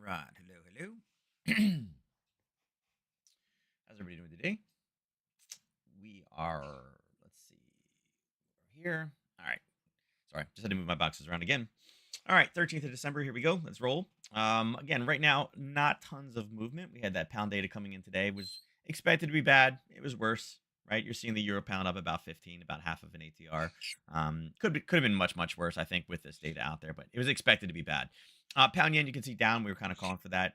right. Hello, hello. How's everybody doing today? We are, let's see, we're here. All right. Sorry, just had to move my boxes around again. All right, 13th of December. Here we go. Let's roll. Again, right now, not tons of movement. We had that pound data coming in today. Was expected to be bad. It was worse, right? You're seeing the euro pound up about 15, about half of an ATR. Could have been much worse, I think, with this data out there, but it was expected to be bad. Pound yen, you can see down. We were kind of calling for that.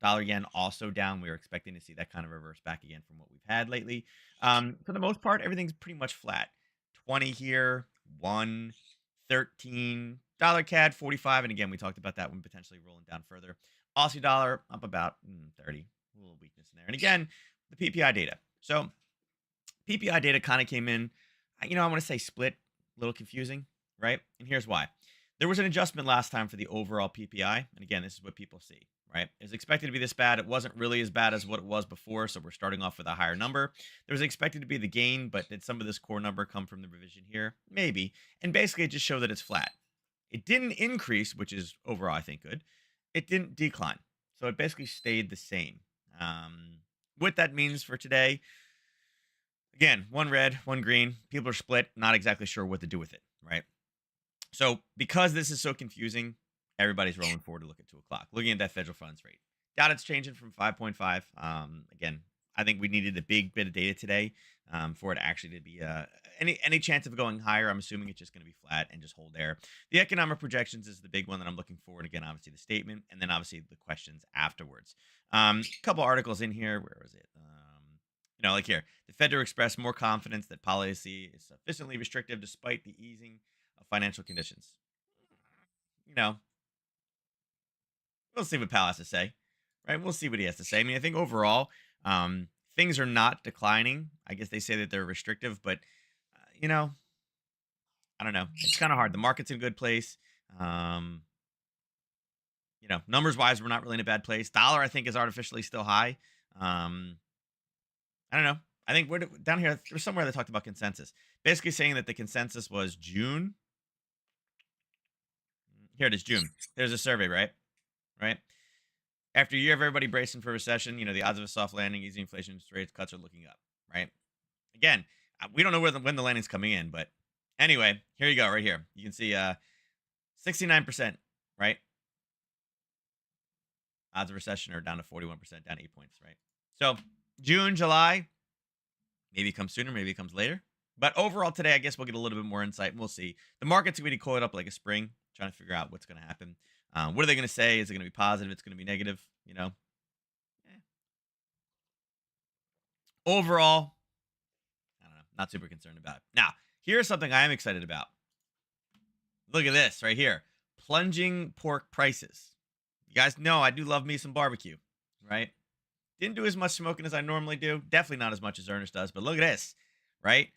Dollar yen also down. We were expecting to see that kind of reverse back again from what we've had lately. For the most part, everything's pretty much flat. 20 here, 1, 13. Dollar CAD 45. And again, we talked about that one potentially rolling down further. Aussie dollar up about 30. A little weakness in there. And again, the PPI data. So PPI data kind of came in, I want to say split, a little confusing, right? And here's why. There was an adjustment last time for the overall PPI. And again, this is what people see, right? It was expected to be this bad. It wasn't really as bad as what it was before. So we're starting off with a higher number. There was expected to be the gain, but did some of this core number come from the revision here? Maybe. And basically, it just showed that it's flat. It didn't increase, which is overall, I think, good. It didn't decline. So it basically stayed the same. What that means for today, again, one red, one green. People are split, not exactly sure what to do with it, right? So because this is so confusing, everybody's rolling forward to look at 2 o'clock. Looking at that federal funds rate. Doubt it's changing from 5.5. Again, I think we needed a big bit of data today for it actually to be any chance of going higher. I'm assuming it's just going to be flat and just hold there. The economic projections is the big one that I'm looking forward. Again, obviously the statement, and then obviously the questions afterwards. A couple articles in here. Where was it? Like here, the Fed to express more confidence that policy is sufficiently restrictive despite the easing of financial conditions. You know, we'll see what Powell has to say, right? We'll see what he has to say. I mean, I think overall, things are not declining. I guess they say that they're restrictive, but you know, I don't know. It's kind of hard. The market's in a good place. Um, numbers wise, we're not really in a bad place. Dollar, I think, is artificially still high. Um, I don't know. I think we're down here. There's somewhere that talked about consensus, basically saying that the consensus was June. Here it is, June. There's a survey, right? Right. After a year of everybody bracing for recession, the odds of a soft landing, easy inflation, interest rates cuts are looking up, right? Again, we don't know when the landing's coming in, but anyway, here you go, right here. You can see 69%, right? Odds of recession are down to 41%, down 8 points, right? So June, July, maybe it comes sooner, maybe it comes later. But overall today, I guess we'll get a little bit more insight and we'll see. The market's going to coil up like a spring, trying to figure out what's going to happen. What are they going to say? Is it going to be positive? It's going to be negative? Overall, I don't know. Not super concerned about it. Now, here's something I am excited about. Look at this right here. Plunging pork prices. You guys know I do love me some barbecue, right? Didn't do as much smoking as I normally do. Definitely not as much as Ernest does, but look at this, right?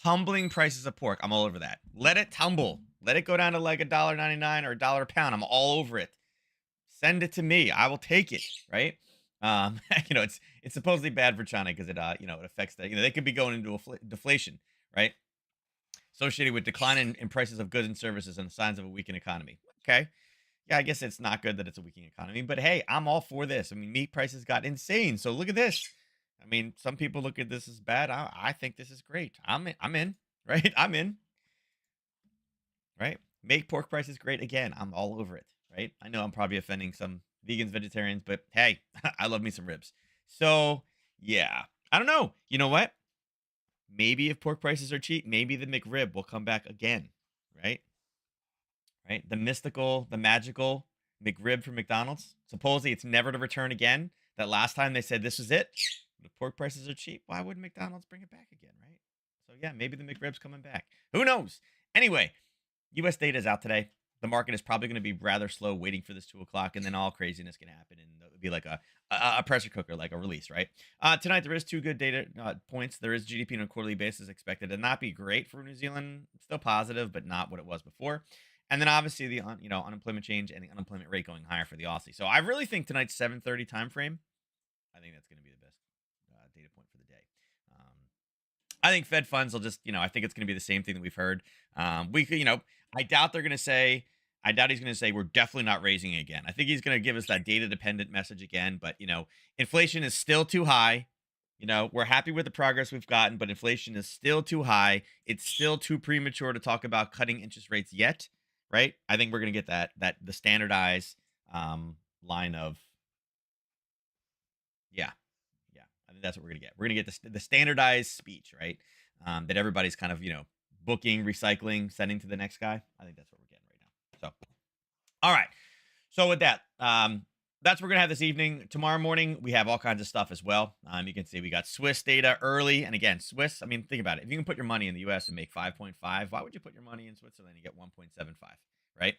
Tumbling prices of pork. I'm all over that. Let it tumble. Let it go down to like $1.99 or $1 a pound. I'm all over it. Send it to me. I will take it, right? It's supposedly bad for China because it affects that. They could be going into deflation, right? Associated with decline in prices of goods and services and signs of a weakened economy. Okay. Yeah, I guess it's not good that it's a weakening economy, but hey, I'm all for this. I mean, meat prices got insane. So look at this. I mean, some people look at this as bad. I think this is great. I'm in, right? I'm in, right? Make pork prices great again. I'm all over it, right? I know I'm probably offending some vegans, vegetarians, but hey, I love me some ribs. So yeah, I don't know. You know what? Maybe if pork prices are cheap, maybe the McRib will come back again, right? Right? The mystical, the magical McRib from McDonald's. Supposedly it's never to return again. That last time they said this was it. The pork prices are cheap. Why wouldn't McDonald's bring it back again, right? So yeah, maybe the McRib's coming back. Who knows? Anyway, US data is out today. The market is probably going to be rather slow waiting for this 2 o'clock, and then all craziness can happen, and it'll be like a pressure cooker, like a release, right? Tonight, there is two good data points. There is GDP on a quarterly basis expected to not be great for New Zealand. Still positive, but not what it was before. And then obviously the unemployment change and the unemployment rate going higher for the Aussie. So I really think tonight's 7:30 time frame. I think that's going to be the best data point for the day. I think Fed funds will just, I think it's going to be the same thing that we've heard. I doubt they're going to say, I doubt he's going to say we're definitely not raising it again. I think he's going to give us that data dependent message again. But inflation is still too high. We're happy with the progress we've gotten, but inflation is still too high. It's still too premature to talk about cutting interest rates yet, right? I think we're going to get the standardized line of yeah, yeah. I think that's what we're going to get. We're going to get the standardized speech, right? That everybody's kind of booking, recycling, sending to the next guy. I think that's what we're getting right now. So, all right. So with that, that's what we're gonna have this evening. Tomorrow morning, we have all kinds of stuff as well. You can see we got Swiss data early, and again, Swiss. I mean, think about it. If you can put your money in the U.S. and make 5.5, why would you put your money in Switzerland and get 1.75? Right?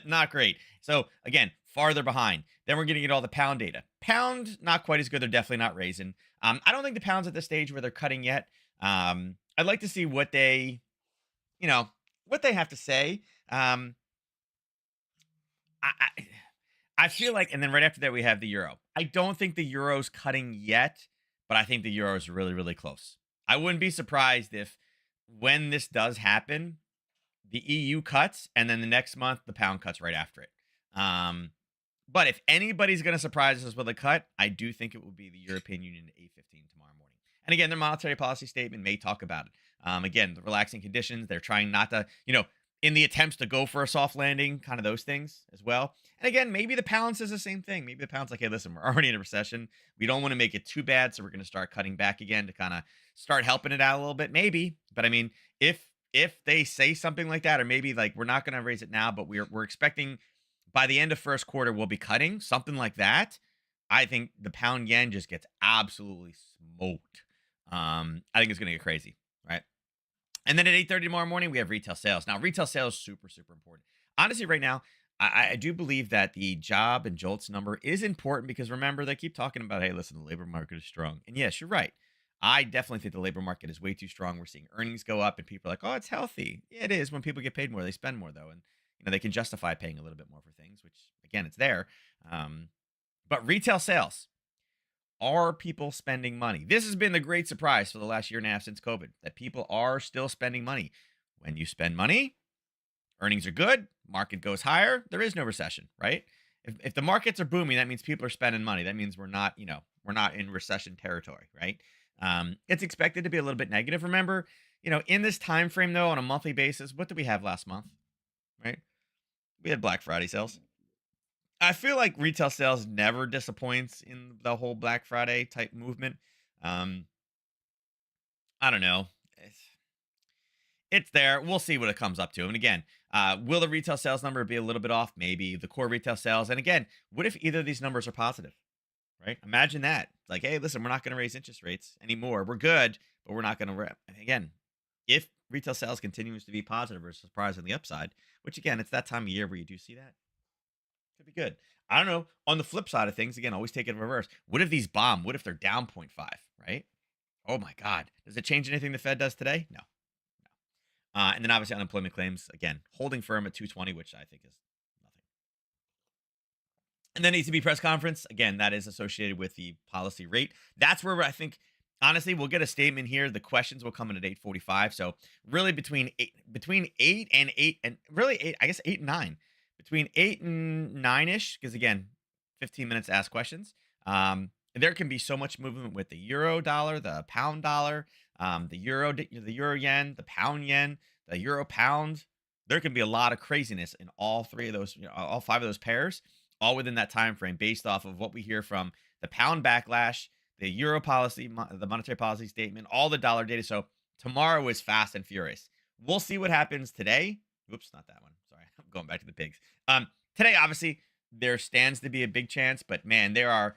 Not great. So again, farther behind. Then we're gonna get all the pound data. Pound, not quite as good. They're definitely not raising. I don't think the pound's at the stage where they're cutting yet. I'd like to see what they, what they have to say. I I feel like, and then right after that we have the euro. I don't think the euro's cutting yet, but I think the euro is really, really close. I wouldn't be surprised if when this does happen, the EU cuts, and then the next month the pound cuts right after it. Um, but if anybody's going to surprise us with a cut, I do think it will be the European Union at 8:15 tomorrow morning. And again, their monetary policy statement may talk about it. Again, the relaxing conditions. They're trying not to, in the attempts to go for a soft landing, kind of those things as well. And again, maybe the pound says the same thing. Maybe the pound's like, hey, listen, we're already in a recession. We don't want to make it too bad, so we're going to start cutting back again to kind of start helping it out a little bit. Maybe, but I mean, if they say something like that, or maybe like we're not going to raise it now, but we're expecting by the end of first quarter we'll be cutting something like that. I think the pound yen just gets absolutely smoked. I think it's going to get crazy, right? And then at 8:30 tomorrow morning, we have retail sales. Now, retail sales super, super important. Honestly, right now, I do believe that the job and JOLTS number is important because remember, they keep talking about, hey, listen, the labor market is strong. And yes, you're right. I definitely think the labor market is way too strong. We're seeing earnings go up and people are like, oh, it's healthy. Yeah, it is when people get paid more, they spend more though. And they can justify paying a little bit more for things, which again, it's there. Um, but retail sales, are people spending money? This has been the great surprise for the last year and a half since COVID that people are still spending money. When you spend money, earnings are good, market goes higher, there is no recession, right? If the markets are booming, that means people are spending money. That means we're not in recession territory, right? It's expected to be a little bit negative. Remember, in this time frame though, on a monthly basis, what did we have last month? Right? We had Black Friday sales. I feel like retail sales never disappoints in the whole Black Friday type movement. Um, I don't know. It's there. We'll see what it comes up to. And again, will the retail sales number be a little bit off? Maybe the core retail sales. And again, what if either of these numbers are positive? Right? Imagine that. Like, hey, listen, we're not going to raise interest rates anymore. We're good, but we're not going to. Again, if retail sales continues to be positive or surprise on the upside, which again, it's that time of year where you do see that. Could be good. I don't know. On the flip side of things, again, always take it in reverse. What if these bomb? What if they're down 0.5, right? Oh my God. Does it change anything the Fed does today? No. No. And then obviously unemployment claims, again, holding firm at 220, which I think is nothing. And then ECB press conference, again, that is associated with the policy rate. That's where I think, honestly, we'll get a statement here. The questions will come in at 8:45. So really between eight and eight, and really eight, I guess 8 and 9. Between 8 and 9 ish, because again, 15 minutes to ask questions. There can be so much movement with the euro dollar, the pound dollar, the euro yen, the pound yen, the euro pound. There can be a lot of craziness in all three of those, all five of those pairs, all within that time frame, based off of what we hear from the pound backlash, the euro policy, the monetary policy statement, all the dollar data. So tomorrow is fast and furious. We'll see what happens today. Oops, not that one. Sorry, I'm going back to the pigs. Today, obviously, there stands to be a big chance, but man, there are,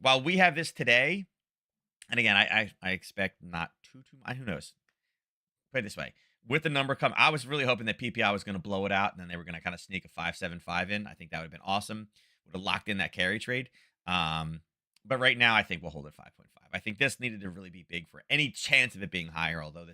while we have this today, and again, I expect not too much. Who knows? Put it this way: with the number come, I was really hoping that PPI was going to blow it out, and then they were going to kind of sneak a 5.75 in. I think that would have been awesome. Would have locked in that carry trade. But right now, I think we'll hold it 5.5. I think this needed to really be big for any chance of it being higher. Although,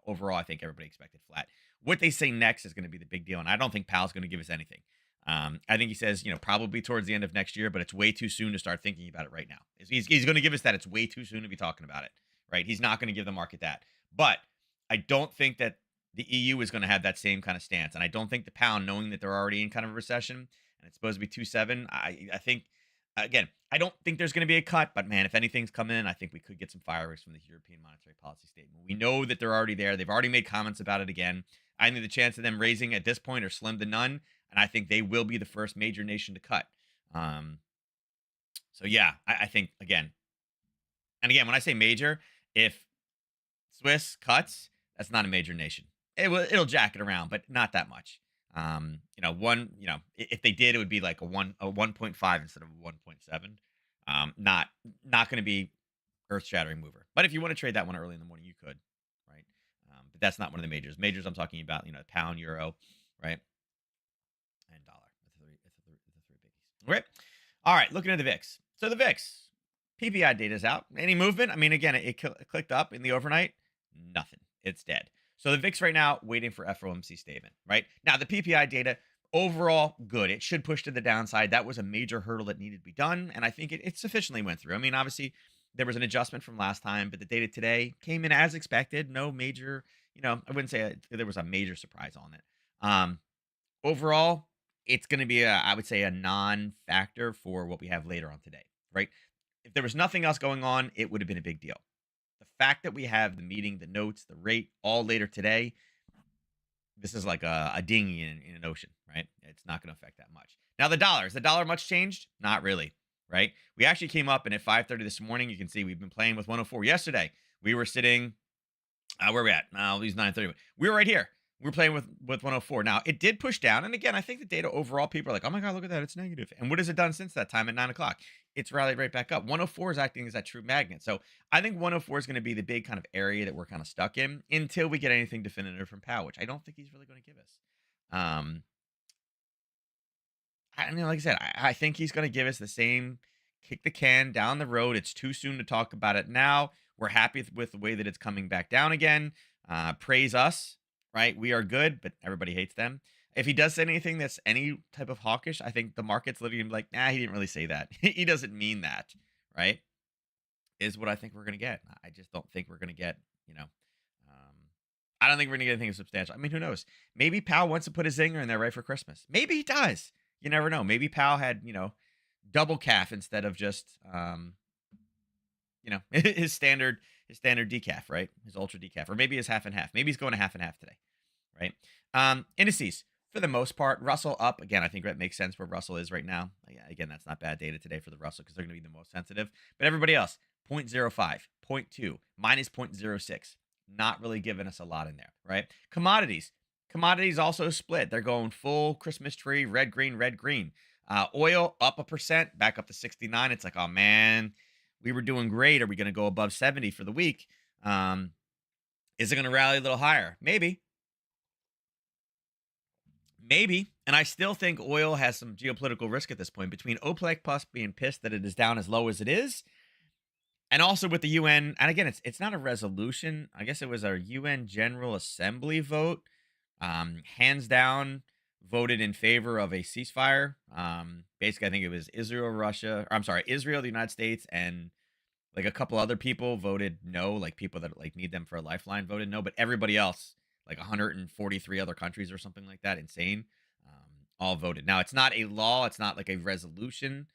overall, I think everybody expected flat. What they say next is going to be the big deal, and I don't think Powell's going to give us anything. I think he says, probably towards the end of next year, but it's way too soon to start thinking about it right now. He's going to give us that. It's way too soon to be talking about it, right? He's not going to give the market that. But I don't think that the EU is going to have that same kind of stance. And I don't think the pound, knowing that they're already in kind of a recession and it's supposed to be 2.7, I think, again, I don't think there's going to be a cut, but man, if anything's coming in, I think we could get some fireworks from the European monetary policy statement. We know that they're already there. They've already made comments about it again. I think the chance of them raising at this point are slim to none. And I think they will be the first major nation to cut. Um, so yeah, I think again, and again, when I say major, if Swiss cuts, that's not a major nation. It'll jack it around, but not that much. If they did, it would be like a 1.5 instead of a 1.7. Not going to be earth shattering mover. But if you want to trade that one early in the morning, you could, right? But that's not one of the majors. Majors I'm talking about, pound, euro, right, and dollar. The three biggies. Okay. All right, looking at the VIX. So the VIX PPI data is out. Any movement? I mean, again, it clicked up in the overnight. Nothing. It's dead. So the VIX right now waiting for FOMC statement, right? Now the PPI data overall good. It should push to the downside. That was a major hurdle that needed to be done, and I think it sufficiently went through. I mean, obviously there was an adjustment from last time, but the data today came in as expected. No major, I wouldn't say there was a major surprise on it. Overall, it's going to be I would say a non-factor for what we have later on today, right? If there was nothing else going on, it would have been a big deal. The fact that we have the meeting, the notes, the rate all later today, this is like a dinghy in an ocean, right? It's not going to affect that much. Now the dollar, is the dollar much changed? Not really, right? We actually came up and at 5:30 this morning, you can see we've been playing with 104. Yesterday, we were sitting, where are we at? Now these 9:30. We were right here. We were playing with 104. Now it did push down, and again, I think the data overall, people are like, "Oh my god, look at that, it's negative." And what has it done since that time at 9 o'clock? It's rallied right back up. 104 is acting as that true magnet. So I think 104 is going to be the big kind of area that we're kind of stuck in until we get anything definitive from Powell, which I don't think he's really going to give us. I mean, like I said, I think he's going to give us the same kick the can down the road. It's too soon to talk about it now. We're happy with the way that it's coming back down again. Praise us, right? We are good, but everybody hates them. If he does say anything that's any type of hawkish, I think the market's literally like, nah, he didn't really say that. He doesn't mean that, right? Is what I think we're going to get. I just don't think we're going to get, I don't think we're going to get anything substantial. I mean, who knows? Maybe Powell wants to put a zinger in there right for Christmas. Maybe he does. You never know. Maybe Powell had, double calf instead of just, his standard decaf, right? His ultra decaf, or maybe his half and half. Maybe he's going to half and half today, right? Indices, for the most part, Russell up. Again, I think that makes sense where Russell is right now. Yeah, again, that's not bad data today for the Russell because they're going to be the most sensitive. But everybody else, 0.05, 0.2, minus 0.06. Not really giving us a lot in there, right? Commodities also split. They're going full Christmas tree, red, green, red, green. Oil up 1%, back up to 69. It's like, oh man, we were doing great. Are we going to go above 70 for the week? Is it going to rally a little higher? Maybe. And I still think oil has some geopolitical risk at this point between OPEC Plus being pissed that it is down as low as it is. And also with the UN, and again, it's not a resolution. I guess it was our UN General Assembly vote. Hands down, voted in favor of a ceasefire. Basically, I think it was Israel, the United States, and like a couple other people voted no. Like people that like need them for a lifeline voted no, but everybody else, like 143 other countries or something like that, insane, all voted. Now it's not a law. It's not like a resolution.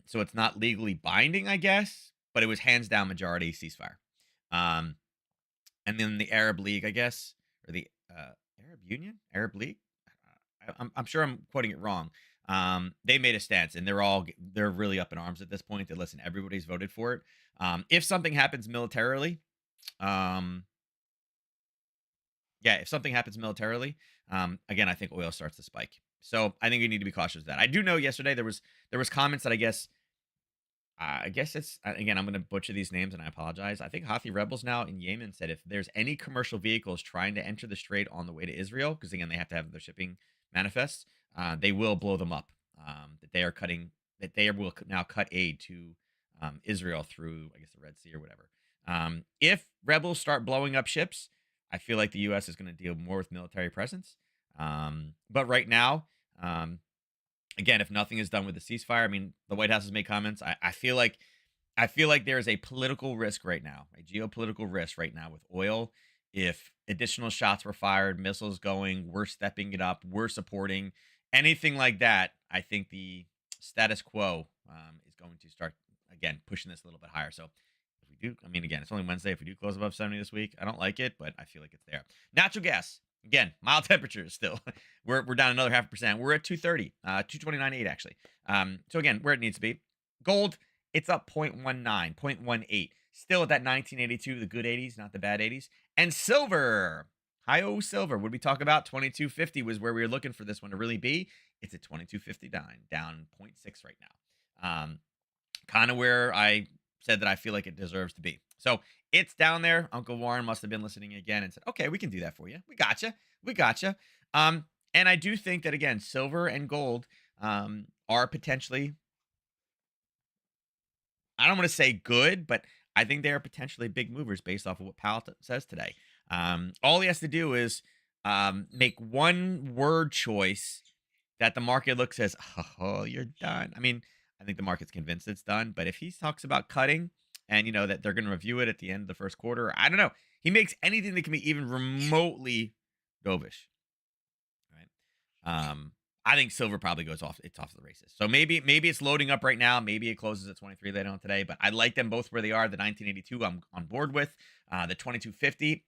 So it's not legally binding, I guess, but it was hands down majority ceasefire. And then the Arab League, I guess, or the Arab League. I'm sure I'm quoting it wrong. They made a stance, and they're really up in arms at this point. That listen, everybody's voted for it. If something happens militarily, if something happens militarily, again, I think oil starts to spike. So I think you need to be cautious of that. I do know yesterday there was comments that I guess it's, again, I'm going to butcher these names and I apologize. I think Houthi rebels now in Yemen said if there's any commercial vehicles trying to enter the strait on the way to Israel, because again, they have to have their shipping manifests, they will blow them up. That they will now cut aid to Israel through, I guess, the Red Sea or whatever. If rebels start blowing up ships, I feel like the U.S. is going to deal more with military presence. But right now, again, if nothing is done with the ceasefire, I mean, the White House has made comments. I feel like there is a political risk right now, a geopolitical risk right now with oil. if additional shots were fired, missiles going, we're stepping it up, we're supporting anything like that, I think the status quo is going to start again pushing this a little bit higher. So if we do, I mean, again, it's only Wednesday. If we do close above 70 this week, I don't like it, but I feel like it's there. Natural gas. Again, mild temperatures still. we're down another 0.5%. We're at 230, 229.8 actually. So again, where it needs to be. Gold, it's up 0.19, 0.18. Still at that 1982, the good 80s, not the bad 80s. And silver, high-o silver. What did we talk about? 2250 was where we were looking for this one to really be. It's at 2259, down 0.6 right now. Kind of where I said that I feel like it deserves to be. So it's down there. Uncle Warren must have been listening again and said, okay, we can do that for you. We gotcha. We gotcha. And I do think that, again, silver and gold are potentially, I don't want to say good, but I think they are potentially big movers based off of what Powell says today. All he has to do is make one word choice that the market looks as, oh, you're done. I mean, I think the market's convinced it's done. But if he talks about cutting and, that they're going to review it at the end of the first quarter, I don't know. He makes anything that can be even remotely dovish, right? I think silver probably goes off. It's off the races. So maybe it's loading up right now. Maybe it closes at 23 later on today. But I like them both where they are. The 1982 I'm on board with. The 2250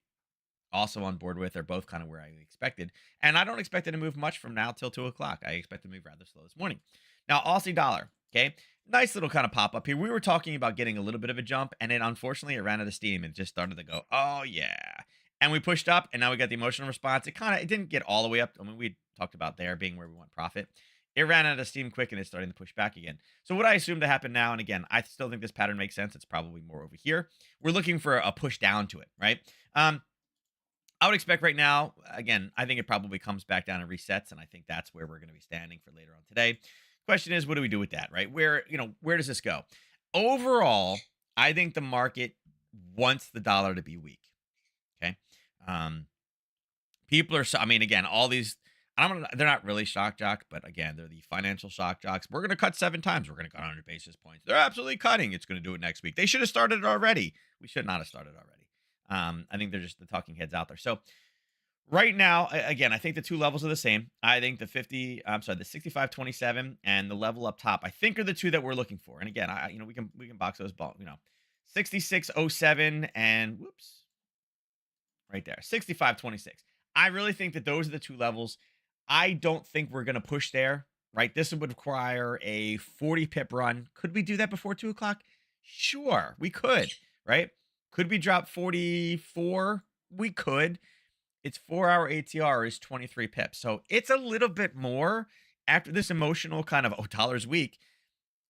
also on board with. They're both kind of where I expected. And I don't expect it to move much from now till 2 o'clock. I expect to move rather slow this morning. Now, Aussie dollar. Okay. Nice little kind of pop up here. We were talking about getting a little bit of a jump, and it unfortunately it ran out of steam. It just started to go, oh yeah. And we pushed up, and now we got the emotional response. It didn't get all the way up. I mean, we talked about there being where we want profit. It ran out of steam quick, and it's starting to push back again. So what I assume to happen now, and again, I still think this pattern makes sense. It's probably more over here. We're looking for a push down to it, right? I would expect right now, again, I think it probably comes back down and resets, and I think that's where we're going to be standing for later on today. Question is, what do we do with that, right? Where does this go? Overall, I think the market wants the dollar to be weak. Okay. People are, I mean, again, all these, they're not really shock jocks, but again, they're the financial shock jocks. We're going to cut 7 times. We're going to cut 100 basis points. They're absolutely cutting. It's going to do it next week. They should have started it already. We should not have started already. I think they're just the talking heads out there. So right now, again, I think the two levels are the same. I think the 65.27 and the level up top, I think are the two that we're looking for. And again, we can box those balls, 66.07 and whoops, right there, 65.26. I really think that those are the two levels. I don't think we're going to push there, right? This would require a 40 pip run. Could we do that before 2 o'clock? Sure, we could, right? Could we drop 44? We could. Its 4-hour ATR is 23 pips. So it's a little bit more after this emotional kind of, dollar's weak.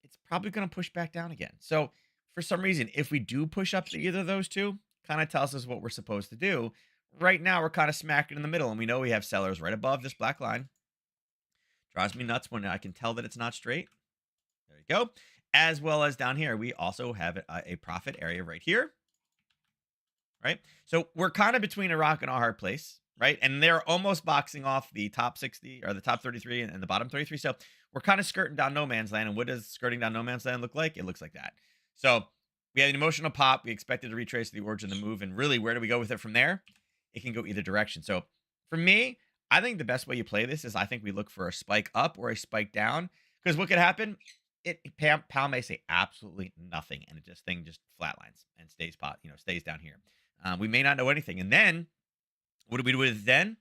It's probably going to push back down again. So for some reason, if we do push up to either of those two, kind of tells us what we're supposed to do. Right now, we're kind of smacking in the middle, and we know we have sellers right above this black line. Drives me nuts when I can tell that it's not straight. There you go. As well as down here, we also have a profit area right here. Right? So we're kind of between a rock and a hard place, right? And they're almost boxing off the top 60 or the top 33 and the bottom 33. So we're kind of skirting down no man's land. And what does skirting down no man's land look like? It looks like that. So we had an emotional pop. We expected to retrace the origin of the move. And really, where do we go with it from there? It can go either direction. So for me, I think the best way you play this is I think we look for a spike up or a spike down. Because what could happen? Powell may say absolutely nothing, and thing just flatlines and stays down here. We may not know anything. And then what do we do with it then?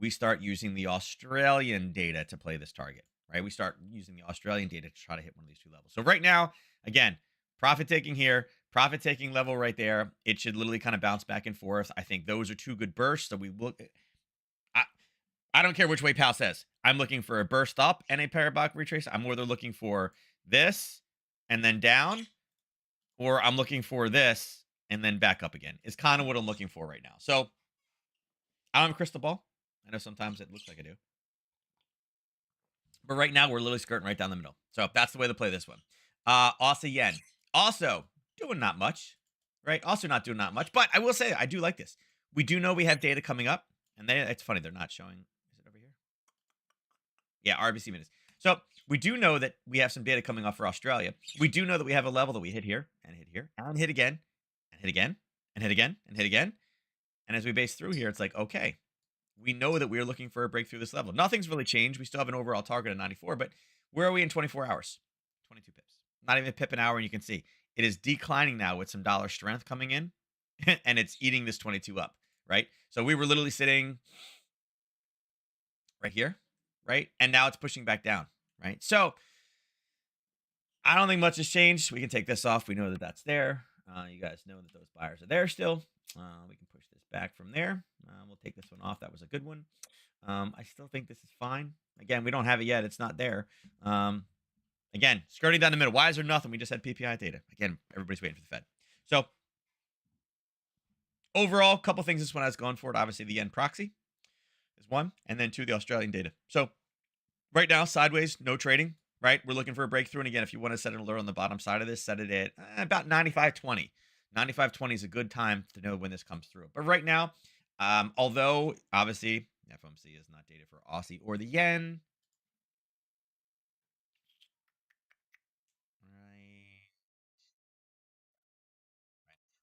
We start using the Australian data to play this target, right? We start using the Australian data to try to hit one of these two levels. So right now, again, profit taking here, profit taking level right there. It should literally kind of bounce back and forth. I think those are two good bursts. So we look, I don't care which way Powell says. I'm looking for a burst up and a parabolic retrace. I'm either looking for this and then down, or I'm looking for this and then back up again is kind of what I'm looking for right now. So I don't have a crystal ball. I know sometimes it looks like I do. But right now, we're literally skirting right down the middle. So that's the way to play this one. Aussie yen. Also, doing not much, right? Also not doing not much. But I will say, I do like this. We do know we have data coming up. And it's funny, they're not showing. Is it over here? Yeah, RBC minutes. So we do know that we have some data coming up for Australia. We do know that we have a level that we hit here and hit here and hit again. Hit again, and hit again, and hit again. And as we base through here, it's like, okay, we know that we're looking for a breakthrough this level. Nothing's really changed. We still have an overall target of 94, but where are we in 24 hours? 22 pips. Not even a pip an hour, and you can see it is declining now with some dollar strength coming in, and it's eating this 22 up, right? So we were literally sitting right here, right? And now it's pushing back down, right? So I don't think much has changed. We can take this off. We know that that's there. You guys know that those buyers are there still. We can push this back from there. We'll take this one off. That was a good one. I still think this is fine. Again, we don't have it yet. It's not there. Again, skirting down the middle. Why is there nothing? We just had PPI data. Again, everybody's waiting for the Fed. So overall, a couple things this one has going for it. Obviously, the yen proxy is one, and then two, the Australian data. So right now, sideways, no trading, right? We're looking for a breakthrough. And again, if you want to set an alert on the bottom side of this, set it at about 95.20. 95.20 is a good time to know when this comes through. But right now, although obviously FOMC is not data for Aussie or the yen, right?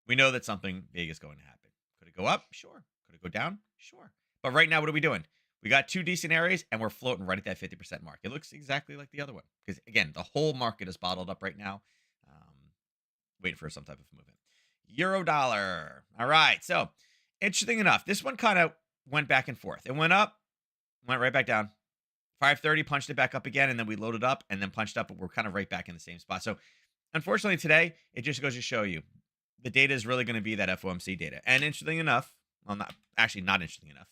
We know that something big is going to happen. Could it go up? Sure. Could it go down? Sure. But right now, what are we doing? We got two decent areas, and we're floating right at that 50% mark. It looks exactly like the other one. Because, again, the whole market is bottled up right now, waiting for some type of movement. Euro dollar. All right. So, interesting enough, this one kind of went back and forth. It went up, went right back down. 530 punched it back up again, and then we loaded up and then punched up, but we're kind of right back in the same spot. So, unfortunately, today, it just goes to show you the data is really going to be that FOMC data. And interesting enough, well, not interesting enough.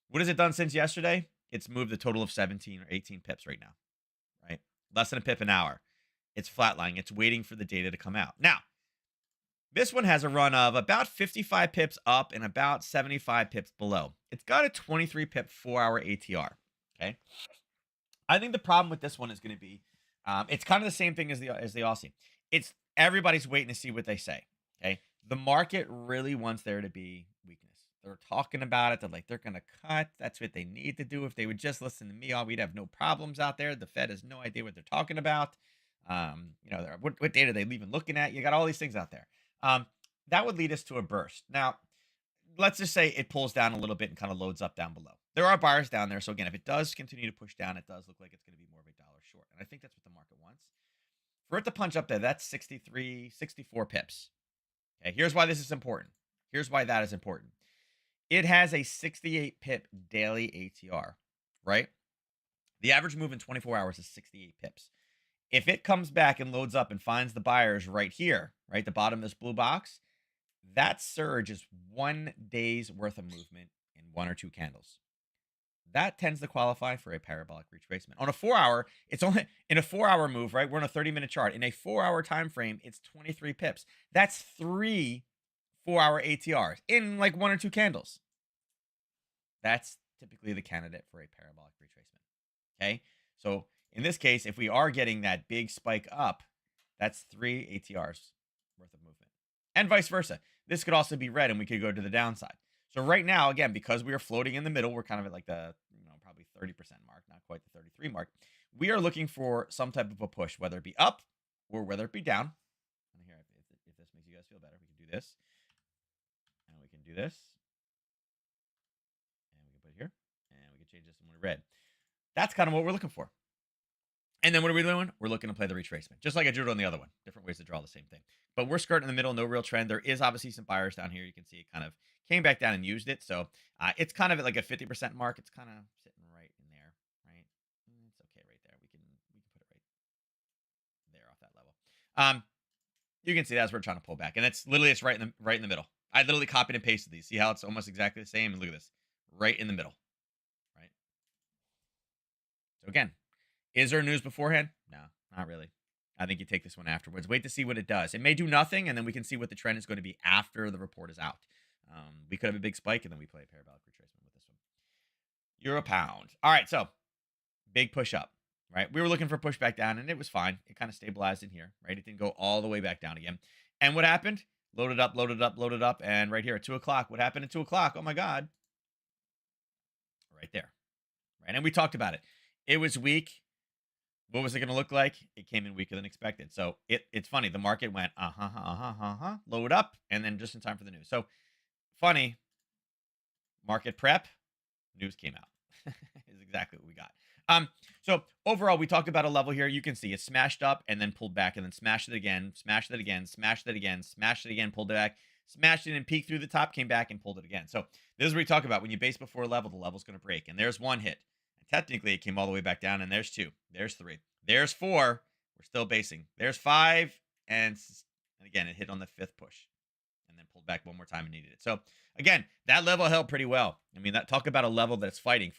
What has it done since yesterday? It's moved a total of 17 or 18 pips right now, right? Less than a pip an hour. It's flatlining. It's waiting for the data to come out. Now, this one has a run of about 55 pips up and about 75 pips below. It's got a 23 pip 4-hour ATR, okay? I think the problem with this one is going to be, it's kind of the same thing as the Aussie. It's everybody's waiting to see what they say. Okay, the market really wants there to be weakness. They're talking about it. They're going to cut. That's what they need to do. If they would just listen to me, we'd have no problems out there. The Fed has no idea what they're talking about. What data are they even looking at? You got all these things out there. That would lead us to a burst. Now, let's just say it pulls down a little bit and kind of loads up down below. There are buyers down there. So again, if it does continue to push down, it does look like it's going to be more of a dollar short. And I think that's what the market wants. For it to punch up there, that's 63, 64 pips. Okay, here's why this is important. Here's why that is important. It has a 68 pip daily ATR, right? The average move in 24 hours is 68 pips. If it comes back and loads up and finds the buyers right here, right, the bottom of this blue box, that surge is 1 day's worth of movement in one or two candles. That tends to qualify for a parabolic retracement. On a 4-hour, it's only in a 4-hour move, right? We're on a 30-minute chart. In a 4-hour time frame, it's 23 pips. That's 3 4-hour ATRs in like one or two candles. That's typically the candidate for a parabolic retracement. Okay, so in this case, if we are getting that big spike up, that's 3 ATRs worth of movement, and vice versa. This could also be red, and we could go to the downside. So right now, again, because we are floating in the middle, we're kind of at like the probably 30% mark, not quite the 33 mark. We are looking for some type of a push, whether it be up or whether it be down. And here, if this makes you guys feel better, we can do this, and we can do this, and we can put it here, and we can change this one to red. That's kind of what we're looking for. And then what are we doing? We're looking to play the retracement, just like I drew it on the other one. Different ways to draw the same thing. But we're skirting in the middle, no real trend. There is obviously some buyers down here. You can see it kind of came back down and used it. So it's kind of at like a 50% mark. It's kind of sitting right in there, right? It's okay right there. We can put it right there off that level. You can see that's where we're trying to pull back, and it's literally right in the middle. I literally copied and pasted these. See how it's almost exactly the same? And look at this, right in the middle, right? So again, is there news beforehand? No, not really. I think you take this one afterwards. Wait to see what it does. It may do nothing, and then we can see what the trend is going to be after the report is out. We could have a big spike, and then we play a parabolic retracement with this one. Euro pound. All right, so big push up, right? We were looking for pushback down, and it was fine. It kind of stabilized in here, right? It didn't go all the way back down again. And what happened? Loaded up, loaded up, loaded up, and right here at 2 o'clock. What happened at 2 o'clock? Oh, my God. Right there, right? And we talked about it. It was weak. What was it going to look like? It came in weaker than expected. So it's funny. The market went, load up, and then just in time for the news. So funny. market prep, news came out. Is exactly what we got. So overall, we talked about a level here. You can see it smashed up and then pulled back and then smashed it again, smashed it again, smashed it again, smashed it again, pulled it back, smashed it and peaked through the top, came back and pulled it again. So this is what we talk about. When you base before a level, the level's going to break. And there's one hit. And technically, it came all the way back down. And there's two. There's three. There's four. We're still basing. There's five. And again, it hit on the fifth push. And then pulled back one more time and needed it. So again, that level held pretty well. I mean, that talk about a level that's fighting.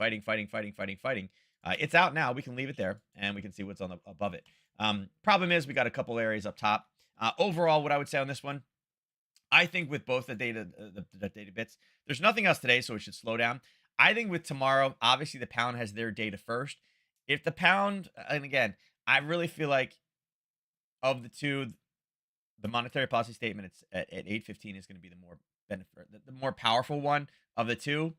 It's out now. We can leave it there, and we can see what's on the above it. Problem is, we got a couple areas up top. Overall, what I would say on this one, I think with both the data bits, there's nothing else today, so it should slow down. I think with tomorrow, obviously the pound has their data first. If the pound, and again, I really feel like of the two, the monetary policy statement it's at 8:15 is going to be the more benefit, the more powerful one of the two.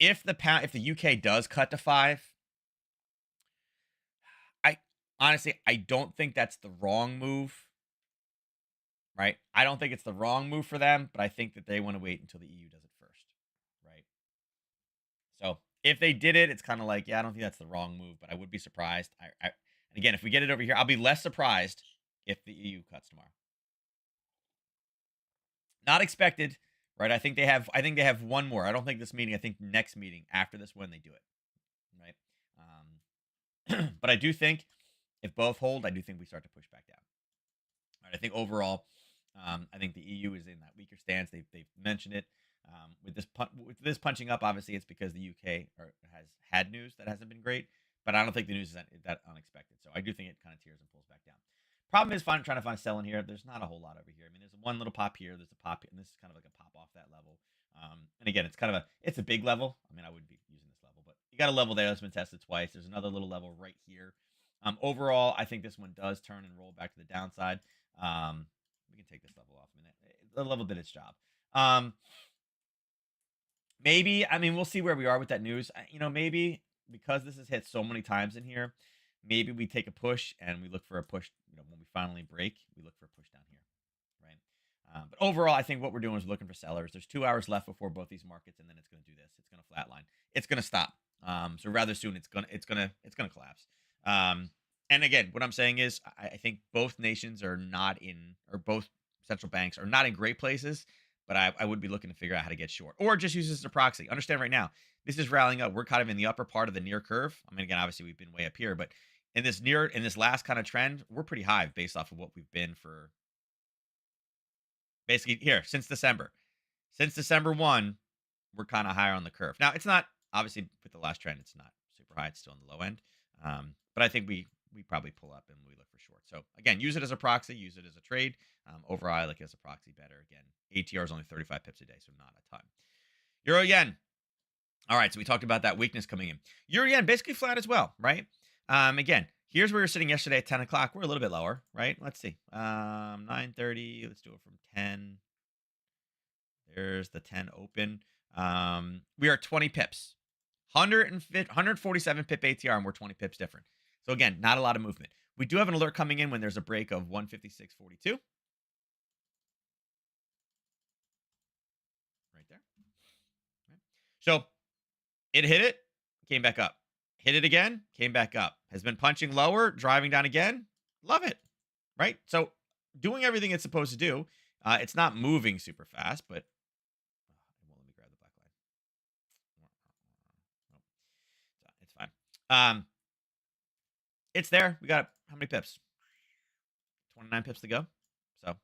If the UK does cut to 5, I don't think that's the wrong move, right? I don't think it's the wrong move for them, but I think that they want to wait until the EU does it first, right? So if they did it, it's kind of like, yeah, I don't think that's the wrong move, but I would be surprised. And again, if we get it over here, I'll be less surprised if the EU cuts tomorrow. Not expected. Right, I think they have one more. I don't think this meeting. I think next meeting after this one they do it. Right, but I do think if both hold, I do think we start to push back down. All right, I think overall, I think the EU is in that weaker stance. They've mentioned it with this punching up. Obviously, it's because the UK has had news that hasn't been great, but I don't think the news is that unexpected. So I do think it kind of tears and pulls back down. Problem is trying to find a sell in here. There's not a whole lot over here. I mean, there's one little pop here. There's a pop, and this is kind of like a pop off that level. And again, it's a big level. I mean, I wouldn't be using this level, but you got a level there that's been tested twice. There's another little level right here. Overall, I think this one does turn and roll back to the downside. We can take this level off a minute. The level did its job. Maybe, I mean, we'll see where we are with that news. Maybe because this has hit so many times in here, maybe we take a push and we look for a push. When we finally break, we look for a push down here, right? But overall, I think what we're doing is looking for sellers. There's 2 hours left before both these markets, and then it's going to do this. It's going to flatline. It's going to stop. So rather soon, it's gonna collapse. And again, what I'm saying is, I think both nations are not in, or both central banks are not in great places. But I would be looking to figure out how to get short, or just use this as a proxy. Understand right now, this is rallying up. We're kind of in the upper part of the near curve. I mean, again, obviously we've been way up here, but in this last kind of trend, we're pretty high based off of what we've been for basically here since December. Since December 1, we're kind of higher on the curve. Now, it's not obviously with the last trend, it's not super high. It's still on the low end. But I think we probably pull up and we look for short. So again, use it as a proxy, use it as a trade. Overall, I like it as a proxy better. Again, ATR is only 35 pips a day, so not a ton. Euro yen. All right, so we talked about that weakness coming in. Euro yen basically flat as well, right? Again, here's where we were sitting yesterday at 10 o'clock. We're a little bit lower, right? Let's see. 9:30. Let's do it from 10. There's the 10 open. We are 20 pips. 147 pip ATR, and we're 20 pips different. So again, not a lot of movement. We do have an alert coming in when there's a break of 156.42. Right there. Right. So it hit it, came back up. Hit it again, came back up. Has been punching lower, driving down again. Love it. Right? So doing everything it's supposed to do. It's not moving super fast, but it won't let me grab the black line. It's fine. It's there. We got how many pips? 29 pips to go. So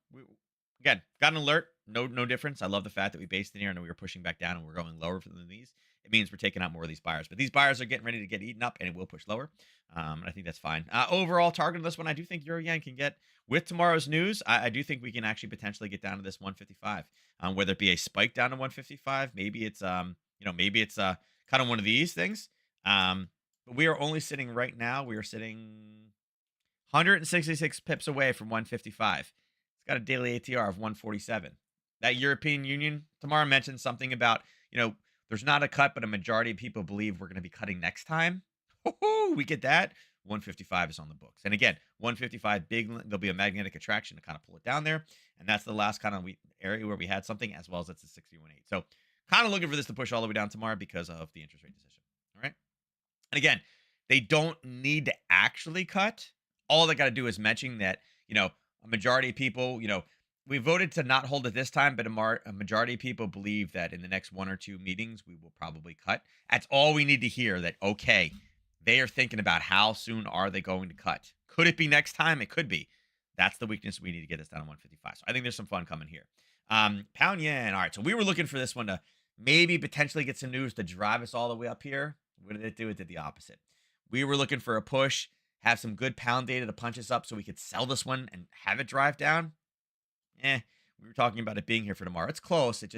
again, got an alert. No difference. I love the fact that we based in here and we were pushing back down and we're going lower than these. It means we're taking out more of these buyers. But these buyers are getting ready to get eaten up and it will push lower. And I think that's fine. Overall target of this one, I do think Euro Yen can get, with tomorrow's news, I do think we can actually potentially get down to this 155. Whether it be a spike down to 155, maybe it's maybe it's kind of one of these things. But we are only sitting right now. We are sitting 166 pips away from 155. It's got a daily ATR of 147. That European Union tomorrow mentioned something about, there's not a cut, but a majority of people believe we're going to be cutting next time. We get that. 155 is on the books. And again, 155 big, there'll be a magnetic attraction to kind of pull it down there. And that's the last kind of area where we had something, as well as it's a 61.8. So kind of looking for this to push all the way down tomorrow because of the interest rate decision. All right. And again, they don't need to actually cut. All they got to do is mention that, a majority of people, we voted to not hold it this time, but a majority of people believe that in the next 1 or 2 meetings, we will probably cut. That's all we need to hear, that, okay, they are thinking about how soon are they going to cut. Could it be next time? It could be. That's the weakness. We need to get this down to 155. So I think there's some fun coming here. Pound yen. All right. So we were looking for this one to maybe potentially get some news to drive us all the way up here. What did it do? It did the opposite. We were looking for a push, have some good pound data to punch us up so we could sell this one and have it drive down. We were talking about it being here for tomorrow. It's close. It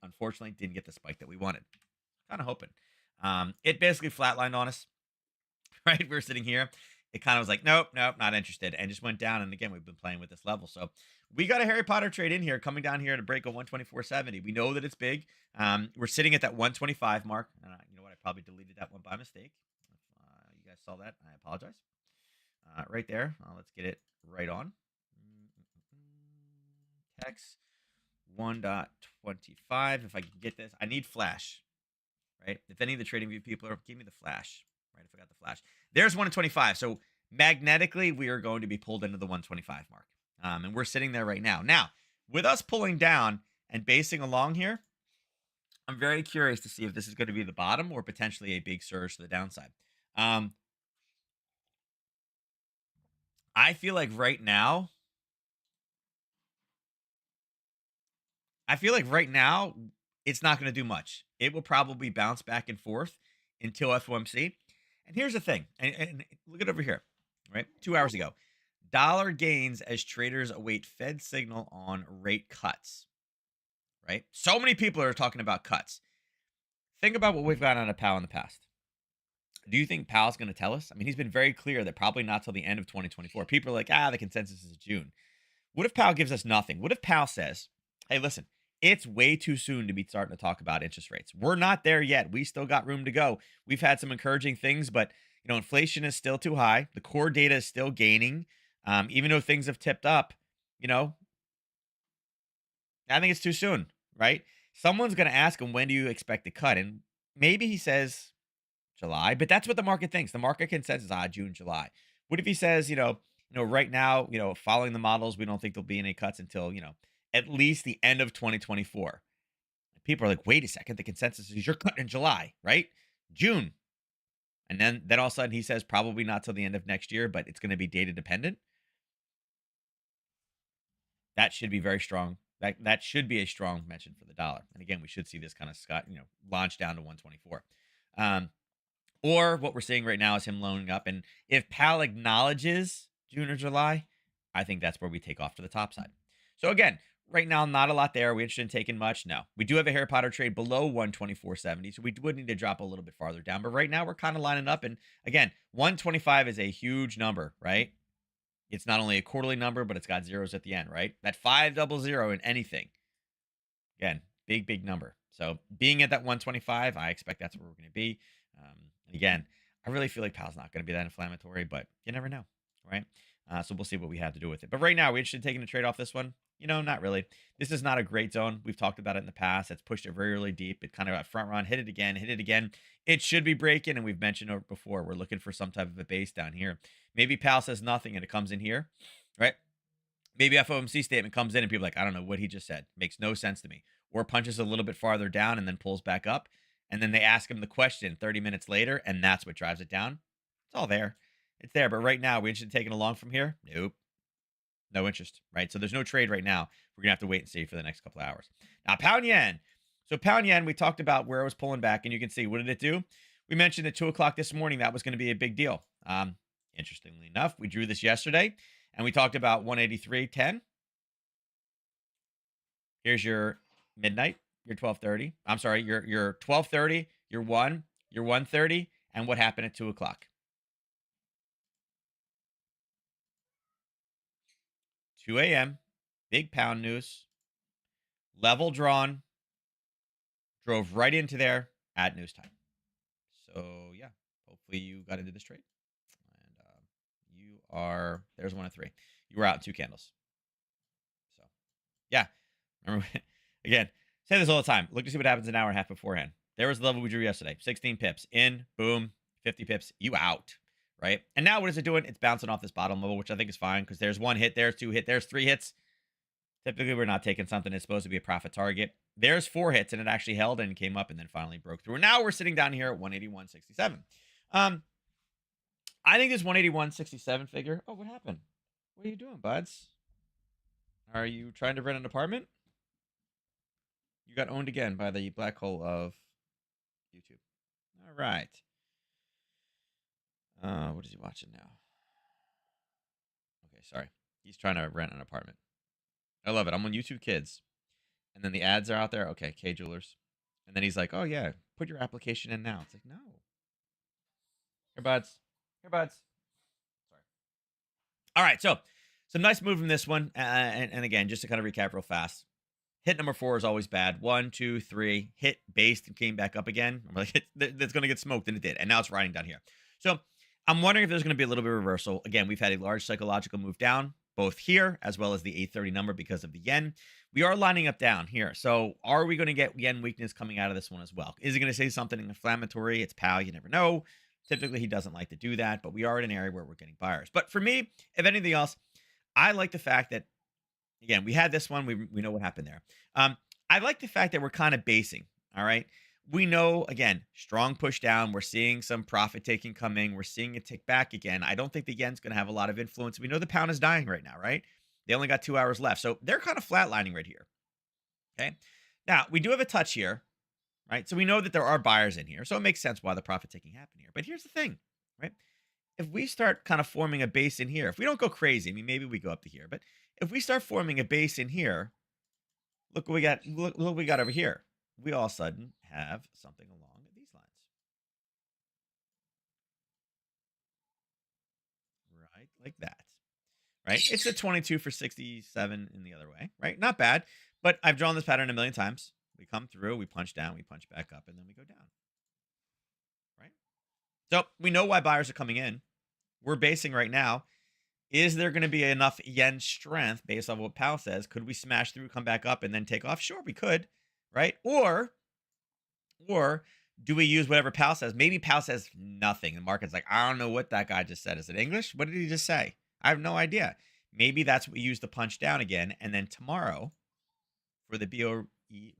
unfortunately didn't get the spike that we wanted. Kind of hoping. It basically flatlined on us, right? We were sitting here. It kind of was like, nope, not interested, and just went down. And again, we've been playing with this level. So we got a Harry Potter trade in here, coming down here to break a 124.70. We know that it's big. We're sitting at that 125 mark. You know what? I probably deleted that one by mistake. If you guys saw that, I apologize. Right there. Let's get it right on. Text 1.25. If I can get this, I need flash, right? If any of the trading view people are, give me the flash, right? I forgot the flash. There's 125. So magnetically, we are going to be pulled into the 125 mark. And we're sitting there right now. Now, with us pulling down and basing along here, I'm very curious to see if this is going to be the bottom or potentially a big surge to the downside. I feel like right now, it's not going to do much. It will probably bounce back and forth until FOMC. And here's the thing, and look at over here, right? 2 hours ago, dollar gains as traders await Fed signal on rate cuts, right? So many people are talking about cuts. Think about what we've got out of Powell in the past. Do you think Powell's going to tell us? I mean, he's been very clear that probably not till the end of 2024. People are like, the consensus is June. What if Powell gives us nothing? What if Powell says, hey, listen, it's way too soon to be starting to talk about interest rates. We're not there yet. We still got room to go. We've had some encouraging things, but inflation is still too high. The core data is still gaining. Even though things have tipped up, I think it's too soon, right? Someone's going to ask him, when do you expect to cut? And maybe he says July, but that's what the market thinks. The market consensus is June, July. What if he says, right now, following the models, we don't think there'll be any cuts until, at least the end of 2024. People are like, wait a second, the consensus is you're cutting in July, right? June. And then all of a sudden he says probably not till the end of next year, but it's going to be data dependent. That should be very strong. That should be a strong mention for the dollar. And again, we should see this kind of launch down to 124. Or what we're seeing right now is him loaning up. And if Powell acknowledges June or July, I think that's where we take off to the top side. So again, right now, not a lot there. Are we interested in taking much? No. We do have a Harry Potter trade below 124.70, so we would need to drop a little bit farther down. But right now, we're kind of lining up. And again, 125 is a huge number, right? It's not only a quarterly number, but it's got zeros at the end, right? That 500 in anything. Again, big number. So being at that 125, I expect that's where we're going to be. And again, I really feel like Powell's not going to be that inflammatory, but you never know, right? So we'll see what we have to do with it. But right now, we interested in taking a trade off this one? Not really. This is not a great zone. We've talked about it in the past. It's pushed it very, really deep. It kind of got front run, hit it again. It should be breaking, and we've mentioned it before. We're looking for some type of a base down here. Maybe Powell says nothing, and it comes in here, right? Maybe FOMC statement comes in, and people are like, I don't know what he just said. Makes no sense to me. Or punches a little bit farther down and then pulls back up. And then they ask him the question 30 minutes later, and that's what drives it down. It's all there. It's there. But right now, we interested in taking along from here? Nope. No interest, right? So there's no trade right now. We're going to have to wait and see for the next couple of hours. Now, pound yen. So pound yen, we talked about where it was pulling back, and you can see, what did it do? We mentioned at 2 o'clock this morning that was going to be a big deal. Interestingly enough, we drew this yesterday, and we talked about 183.10. Here's your midnight, your 12:30. I'm sorry, your 12:30, your 1, your 1:30, and what happened at 2 o'clock. 2 a.m., big pound news, level drawn, drove right into there at news time. So, yeah, hopefully you got into this trade. there's 1 of 3. You were out in 2 candles. So, yeah. Remember, again, say this all the time. Look to see what happens an hour and a half beforehand. There was the level we drew yesterday. 16 pips. In, boom, 50 pips. You out, right? And now what is it doing? It's bouncing off this bottom level, which I think is fine because there's 1 hit, there's 2 hit, there's 3 hits. Typically, we're not taking something that's supposed to be a profit target. There's 4 hits, and it actually held and came up and then finally broke through. Now we're sitting down here at 181.67. I think this 181.67 figure. Oh, what happened? What are you doing, buds? Are you trying to rent an apartment? You got owned again by the black hole of YouTube. All right. What is he watching now? Okay, sorry. He's trying to rent an apartment. I love it. I'm on YouTube Kids. And then the ads are out there. Okay, K Jewelers. And then he's like, oh, yeah, put your application in now. It's like, no. Here, buds. Here, buds. Sorry. All right, so some nice move from this one. And again, just to kind of recap real fast. Hit number 4 is always bad. 1, 2, 3. Hit, based, and came back up again. I'm like, that's going to get smoked, and it did. And now it's riding down here. So I'm wondering if there's going to be a little bit of reversal. Again, we've had a large psychological move down, both here as well as the 830 number because of the yen. We are lining up down here. So are we going to get yen weakness coming out of this one as well? Is he going to say something inflammatory? It's PAL. You never know. Typically, he doesn't like to do that, but we are in an area where we're getting buyers. But for me, if anything else, I like the fact that, again, we had this one. We know what happened there. I like the fact that we're kind of basing. All right. We know, again, strong push down. We're seeing some profit taking coming. We're seeing it tick back again. I don't think the yen's going to have a lot of influence. We know the pound is dying right now, right? They only got 2 hours left. So they're kind of flatlining right here. Okay. Now, we do have a touch here, right? So we know that there are buyers in here. So it makes sense why the profit taking happened here. But here's the thing, right? If we start kind of forming a base in here, if we don't go crazy, I mean, maybe we go up to here, but if we start forming a base in here, look what we got. Look what we got over here. We all of a sudden have something along these lines. Right? Like that. Right? It's a 22 for 67 in the other way. Right? Not bad. But I've drawn this pattern a million times. We come through, we punch down, we punch back up, and then we go down. Right? So we know why buyers are coming in. We're basing right now. Is there going to be enough yen strength based on what Powell says? Could we smash through, come back up, and then take off? Sure, we could, right? Or do we use whatever Powell says? Maybe Powell says nothing. The market's like, I don't know what that guy just said. Is it English? What did he just say? I have no idea. Maybe that's what we use to punch down again. And then tomorrow, for the BOE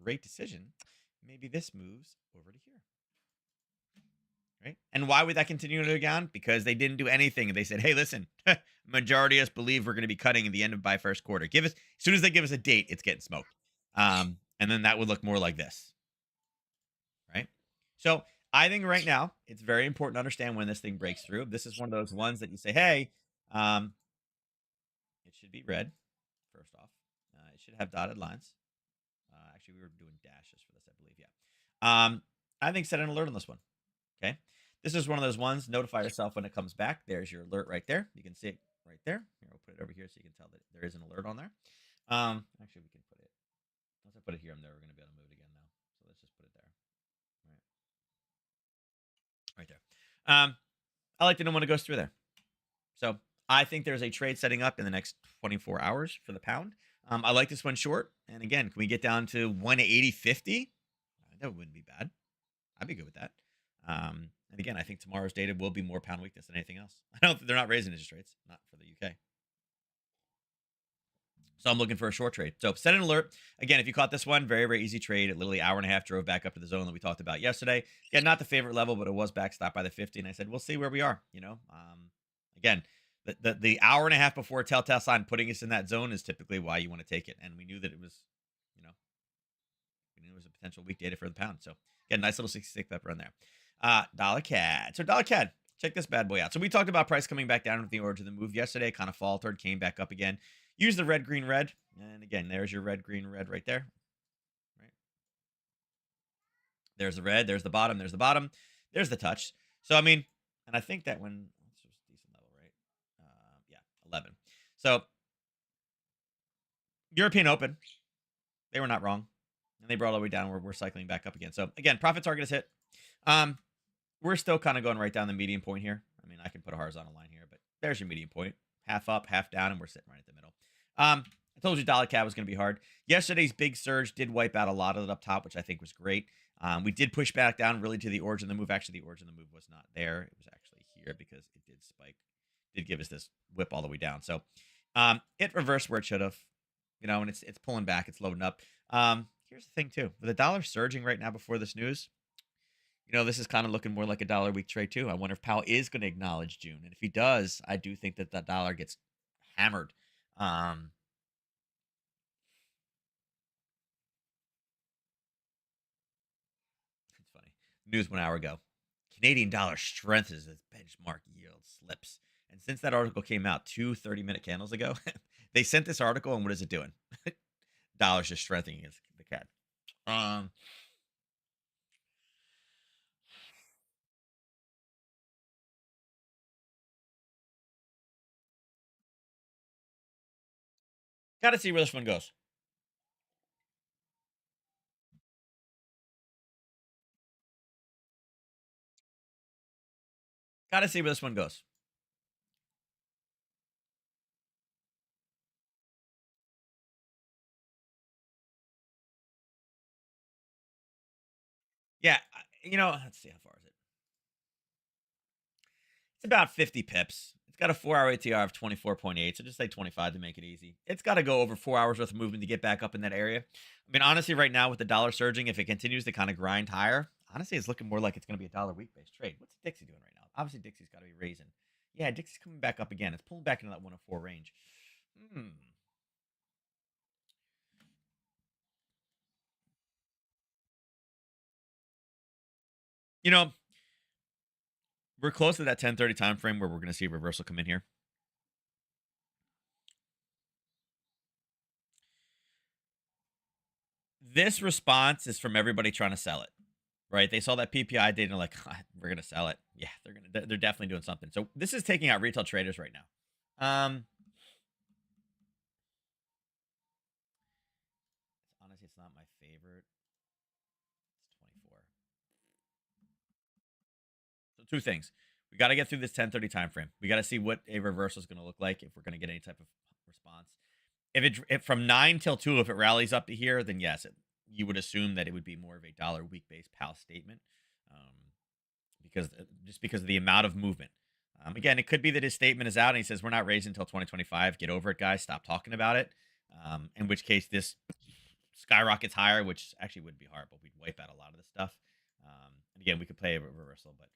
rate decision, maybe this moves over to here. Right? And why would that continue to go down? Because they didn't do anything. And they said, hey, listen, majority of us believe we're going to be cutting at the end of by first quarter. As soon as they give us a date, it's getting smoked. And then that would look more like this. Right? So I think right now, it's very important to understand when this thing breaks through. This is one of those ones that you say, hey, it should be red, first off. It should have dotted lines. Actually, we were doing dashes for this, I believe. Yeah. I think set an alert on this one. Okay. This is one of those ones. Notify yourself when it comes back. There's your alert right there. You can see it right there. Here, we'll put it over here so you can tell that there is an alert on there. Actually, we can put it. Once I put it here, I'm never going to be able to move it again now. So let's just put it there. Right there. I like to know when it goes through there. So I think there's a trade setting up in the next 24 hours for the pound. I like this one short. And again, can we get down to 180.50? That wouldn't be bad. I'd be good with that. And again, I think tomorrow's data will be more pound weakness than anything else. I don't. They're not raising interest rates, not for the UK. So I'm looking for a short trade. So set an alert. Again, if you caught this one, very, very easy trade. It literally hour and a half drove back up to the zone that we talked about yesterday. Again, not the favorite level, but it was backstopped by the 50. And I said, we'll see where we are. Again, the hour and a half before telltale sign putting us in that zone is typically why you want to take it. And we knew that it was, we knew it was a potential weak data for the pound. So again, nice little 66 pepper in there. Dollar CAD. So dollar CAD, check this bad boy out. So we talked about price coming back down with the origin of the move yesterday, kind of faltered, came back up again. Use the red, green, red. And again, there's your red, green, red right there. Right. There's the red. There's the bottom. There's the bottom. There's the touch. So, I mean, and I think that when, it's just a decent level, right? Yeah, 11. So, European Open, they were not wrong. And they brought all the way down. We're cycling back up again. So, again, profit target is hit. We're still kind of going right down the median point here. I mean, I can put a horizontal line here, but There's your median point. Half up, half down, and we're sitting right at the middle. I told you dollar CAD was going to be hard. Yesterday's big surge did wipe out a lot of it up top, which I think was great. We did push back down really to the origin of the move. Actually, the origin of the move was not there. It was actually here because it did spike, did give us this whip all the way down. So it reversed where it should have, and it's pulling back. It's loading up. Here's the thing too, with the dollar surging right now before this news, this is kind of looking more like a dollar week trade too. I wonder if Powell is going to acknowledge June, and if he does, I do think that dollar gets hammered. It's funny. News 1 hour ago. Canadian dollar strengthens as benchmark yield slips. And since that article came out 2 30-minute candles ago, they sent this article, and what is it doing? Dollar's just strengthening against the CAD. Got to see where this one goes. Got to see where this one goes. Yeah, let's see, how far is it? It's about 50 pips. It's got a 4-hour ATR of 24.8, so just say 25 to make it easy. It's got to go over 4 hours worth of movement to get back up in that area. I mean, honestly, right now with the dollar surging, if it continues to kind of grind higher, honestly, it's looking more like it's going to be a dollar week-based trade. What's Dixie doing right now? Obviously, Dixie's got to be raising. Yeah, Dixie's coming back up again. It's pulling back into that 104 range. You know, we're close to that 10:30 time frame where we're going to see a reversal come in here. This response is from everybody trying to sell it, right? They saw that PPI data and they're like, we're gonna sell it. Yeah, they're definitely doing something. So this is taking out retail traders right now. Honestly, it's not my favorite. It's 24. So two things. We got to get through this 10:30 time frame. We got to see what a reversal is going to look like if we're going to get any type of response. If from 9 till 2, if it rallies up to here, then yes, you would assume that it would be more of a dollar week based PAL statement, because of the amount of movement. Again, it could be that his statement is out and he says we're not raising until 2025. Get over it, guys. Stop talking about it. In which case this skyrockets higher, which actually wouldn't be hard, but we'd wipe out a lot of the stuff. And again, we could play a reversal, but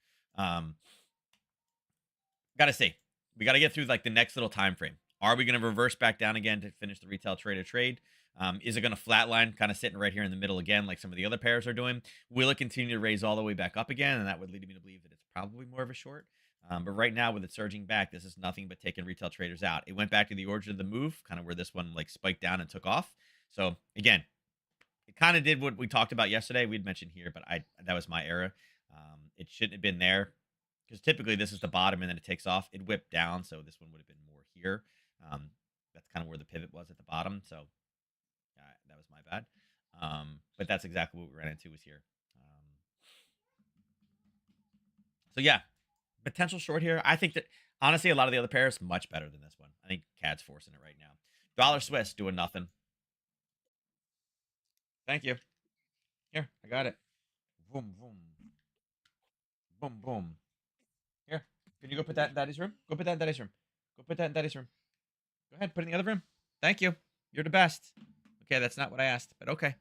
gotta see. We got to get through like the next little time frame. Are we going to reverse back down again to finish the retail trader trade? Is it going to flatline, kind of sitting right here in the middle again, like some of the other pairs are doing? Will it continue to raise all the way back up again? And that would lead me to believe that it's probably more of a short. But right now, with it surging back, this is nothing but taking retail traders out. It went back to the origin of the move, kind of where this one like spiked down and took off. So again, it kind of did what we talked about yesterday. We'd mentioned here, but that was my error. It shouldn't have been there because typically this is the bottom and then it takes off. It whipped down, so this one would have been more here. That's kind of where the pivot was at the bottom. So that was my bad. But that's exactly what we ran into was here. So yeah, potential short here. I think that honestly, a lot of the other pairs much better than this one. I think CAD's forcing it right now. Dollar Swiss doing nothing. Thank you. Here, I got it. Boom, boom, boom, boom. Here, can you go put that in Daddy's room? Go put that in Daddy's room. Go put that in Daddy's room. Go ahead, put it in the other room. Thank you. You're the best. Okay, that's not what I asked, but okay.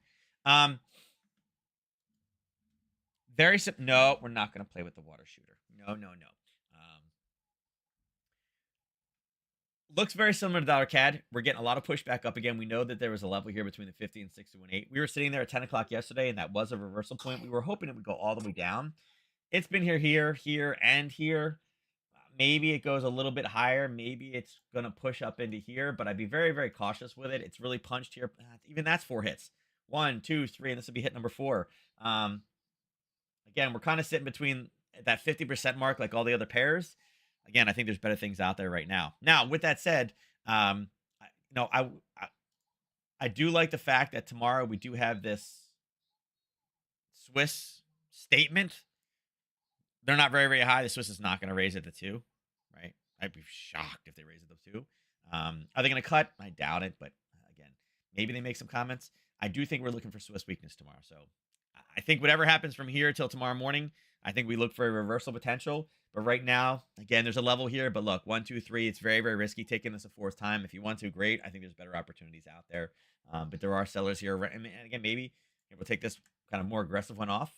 Very simple. No, we're not going to play with the water shooter. No, no, no. Looks very similar to dollar CAD. We're getting a lot of pushback up again. We know that there was a level here between the 50 and 618. We were sitting there at 10 o'clock yesterday, and that was a reversal point. We were hoping it would go all the way down. It's been here, and here. Maybe it goes a little bit higher. Maybe it's going to push up into here, but I'd be very, very cautious with it. It's really punched here. Even that's 4 hits. 1, 2, 3, and this will be hit number 4. Again, we're kind of sitting between that 50% mark like all the other pairs. Again, I think there's better things out there right now. Now, with that said, I do like the fact that tomorrow we do have this Swiss statement. They're not very, very high. The Swiss is not going to raise it to 2, right? I'd be shocked if they raise it up too. Are they going to cut? I doubt it. But again, maybe they make some comments. I do think we're looking for Swiss weakness tomorrow. So I think whatever happens from here till tomorrow morning, I think we look for a reversal potential. But right now, again, there's a level here. But look, 1, 2, 3. It's very, very risky taking this a fourth time. If you want to, great. I think there's better opportunities out there. But there are sellers here. And again, maybe we'll take this kind of more aggressive one off.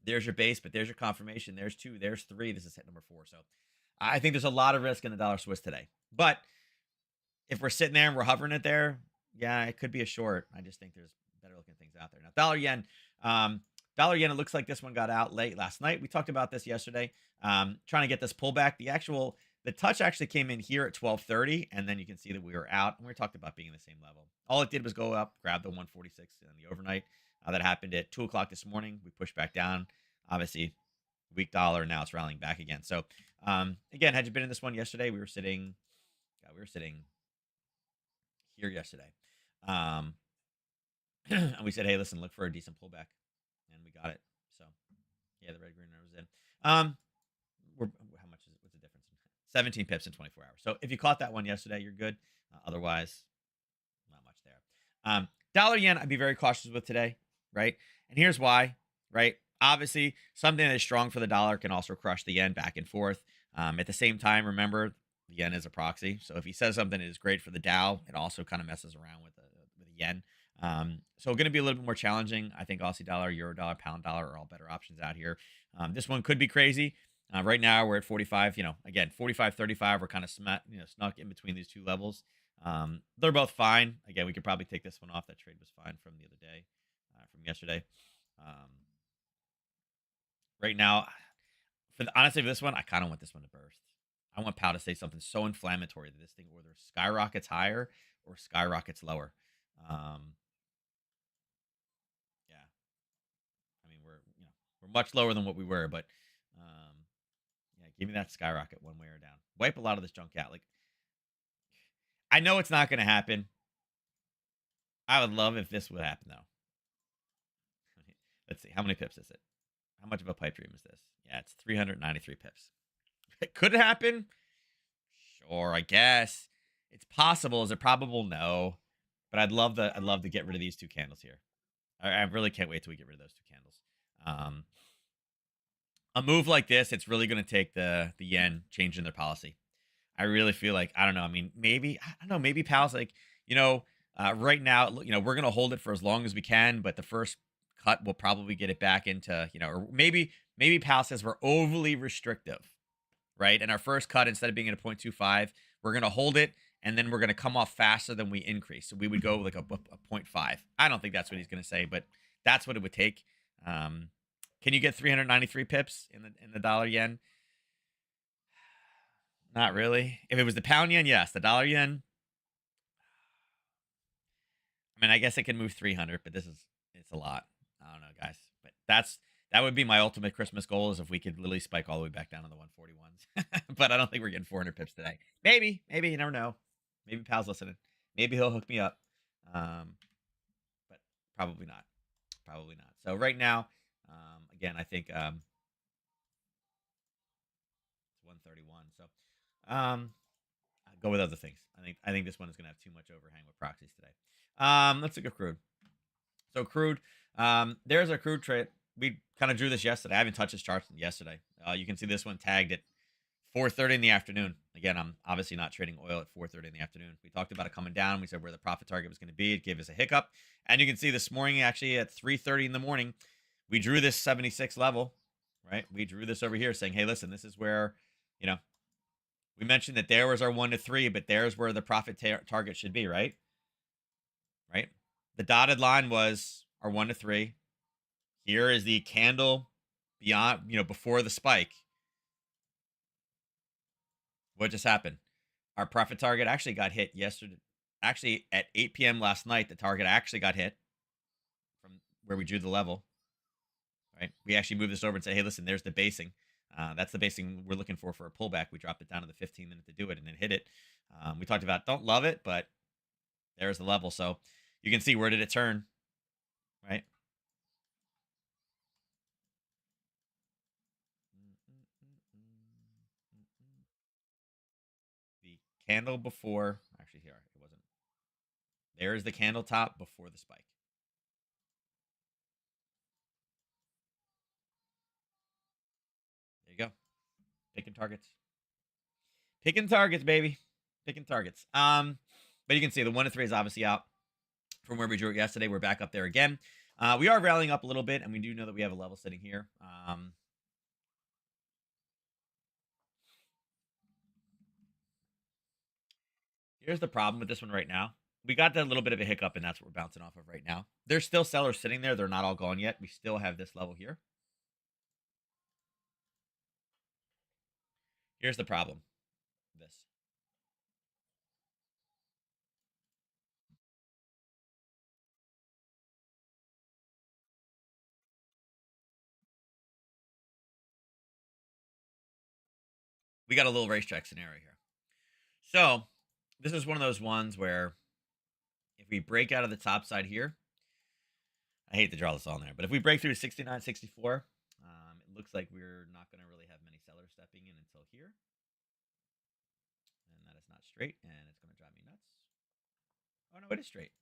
There's your base, but there's your confirmation. There's 2, there's 3. This is hit number 4. So I think there's a lot of risk in the dollar Swiss today. But if we're sitting there and we're hovering it there, yeah, it could be a short. I just think there's better looking things out there. Now, dollar yen. Dollar yen, it looks like this one got out late last night. We talked about this yesterday. Trying to get this pullback. The touch actually came in here at 12:30, and then you can see that we were out. And we talked about being in the same level. All it did was go up, grab the 146 in the overnight. That happened at 2 o'clock this morning. We pushed back down. Obviously, weak dollar. Now it's rallying back again. So, again, had you been in this one yesterday, we were sitting here yesterday. And we said, hey, listen, look for a decent pullback. And we got it. So, yeah, the red green was in. How much is it? What's the difference? 17 pips in 24 hours. So if you caught that one yesterday, you're good. Otherwise, not much there. Dollar yen, I'd be very cautious with today, right? And here's why, right? Obviously, something that is strong for the dollar can also crush the yen back and forth. At the same time, remember, the yen is a proxy. So if he says something that is great for the Dow, it also kind of messes around with the yen. So going to be a little bit more challenging. I think Aussie dollar, Euro dollar, pound dollar are all better options out here. This one could be crazy. Right now we're at 45, again, 45, 35. We're kind of snuck in between these two levels. They're both fine. Again, we could probably take this one off. That trade was fine from the other day, from yesterday. Right now, honestly, for this one, I kind of want this one to burst. I want Powell to say something so inflammatory that this thing either skyrockets higher or skyrockets lower. Yeah, I mean we're much lower than what we were, but yeah, give me that skyrocket one way or down. Wipe a lot of this junk out. Like, I know it's not going to happen. I would love if this would happen though. Let's see, how many pips is it? How much of a pipe dream is this? Yeah, it's 393 pips. Could it happen? Sure, I guess. It's possible. Is it probable? No. But I'd love to get rid of these two candles here. I really can't wait till we get rid of those two candles. A move like this, it's really going to take the yen changing their policy. I really feel like, I don't know. I mean, maybe, I don't know, maybe Powell's like, right now, we're going to hold it for as long as we can, but the first cut will probably get it back into, or maybe Powell says we're overly restrictive, right? And our first cut, instead of being at a 0.25, we're going to hold it, and then we're going to come off faster than we increase. So we would go like a 0.5. I don't think that's what he's going to say, but that's what it would take. Can you get 393 pips in the dollar yen? Not really. If it was the pound yen, yes. The dollar yen, I mean, I guess it can move 300, but it's a lot. I don't know, guys. But that would be my ultimate Christmas goal, is if we could literally spike all the way back down to the 141s. But I don't think we're getting 400 pips today. Maybe, you never know. Maybe Pal's listening. Maybe he'll hook me up. But probably not. Probably not. So right now, again, I think it's 131. So I'll go with other things. I think this one is going to have too much overhang with proxies today. Let's look at crude. So crude, there's our crude trade. We kind of drew this yesterday. I haven't touched this chart yesterday. You can see this one tagged at 4:30 in the afternoon. Again, I'm obviously not trading oil at 4:30 in the afternoon. We talked about it coming down. We said where the profit target was going to be. It gave us a hiccup. And you can see this morning, actually at 3:30 in the morning, we drew this 76 level, right? We drew this over here saying, hey, listen, this is where, we mentioned that there was our 1 to 3, but there's where the profit target should be, right? Right? The dotted line was our 1 to 3. Here is the candle beyond, before the spike. What just happened? Our profit target actually got hit yesterday. Actually, at 8 p.m. last night, the target actually got hit from where we drew the level. Right? We actually moved this over and said, hey, listen, there's the basing. That's the basing we're looking for a pullback. We dropped it down to the 15-minute to do it, and it hit it. We talked about don't love it, but there's the level. So you can see, where did it turn? Right? the candle before. Actually, here it wasn't. There's the candle top before the spike. There you go. Picking targets. Picking targets, baby. Picking targets. But you can see the 1 to 3 is obviously out from where we drew it yesterday. We're back up there again. We are rallying up a little bit, and we do know that we have a level sitting here. Here's the problem with this one right now. We got that little bit of a hiccup, and that's what we're bouncing off of right now. There's still sellers sitting there. They're not all gone yet. We still have this level here. Here's the problem. This. We got a little racetrack scenario here. So this is one of those ones where if we break out of the top side here, I hate to draw this on there, but if we break through 69.64, it looks like we're not going to really have many sellers stepping in until here. And that is not straight, and it's going to drive me nuts. Oh, no, it is straight.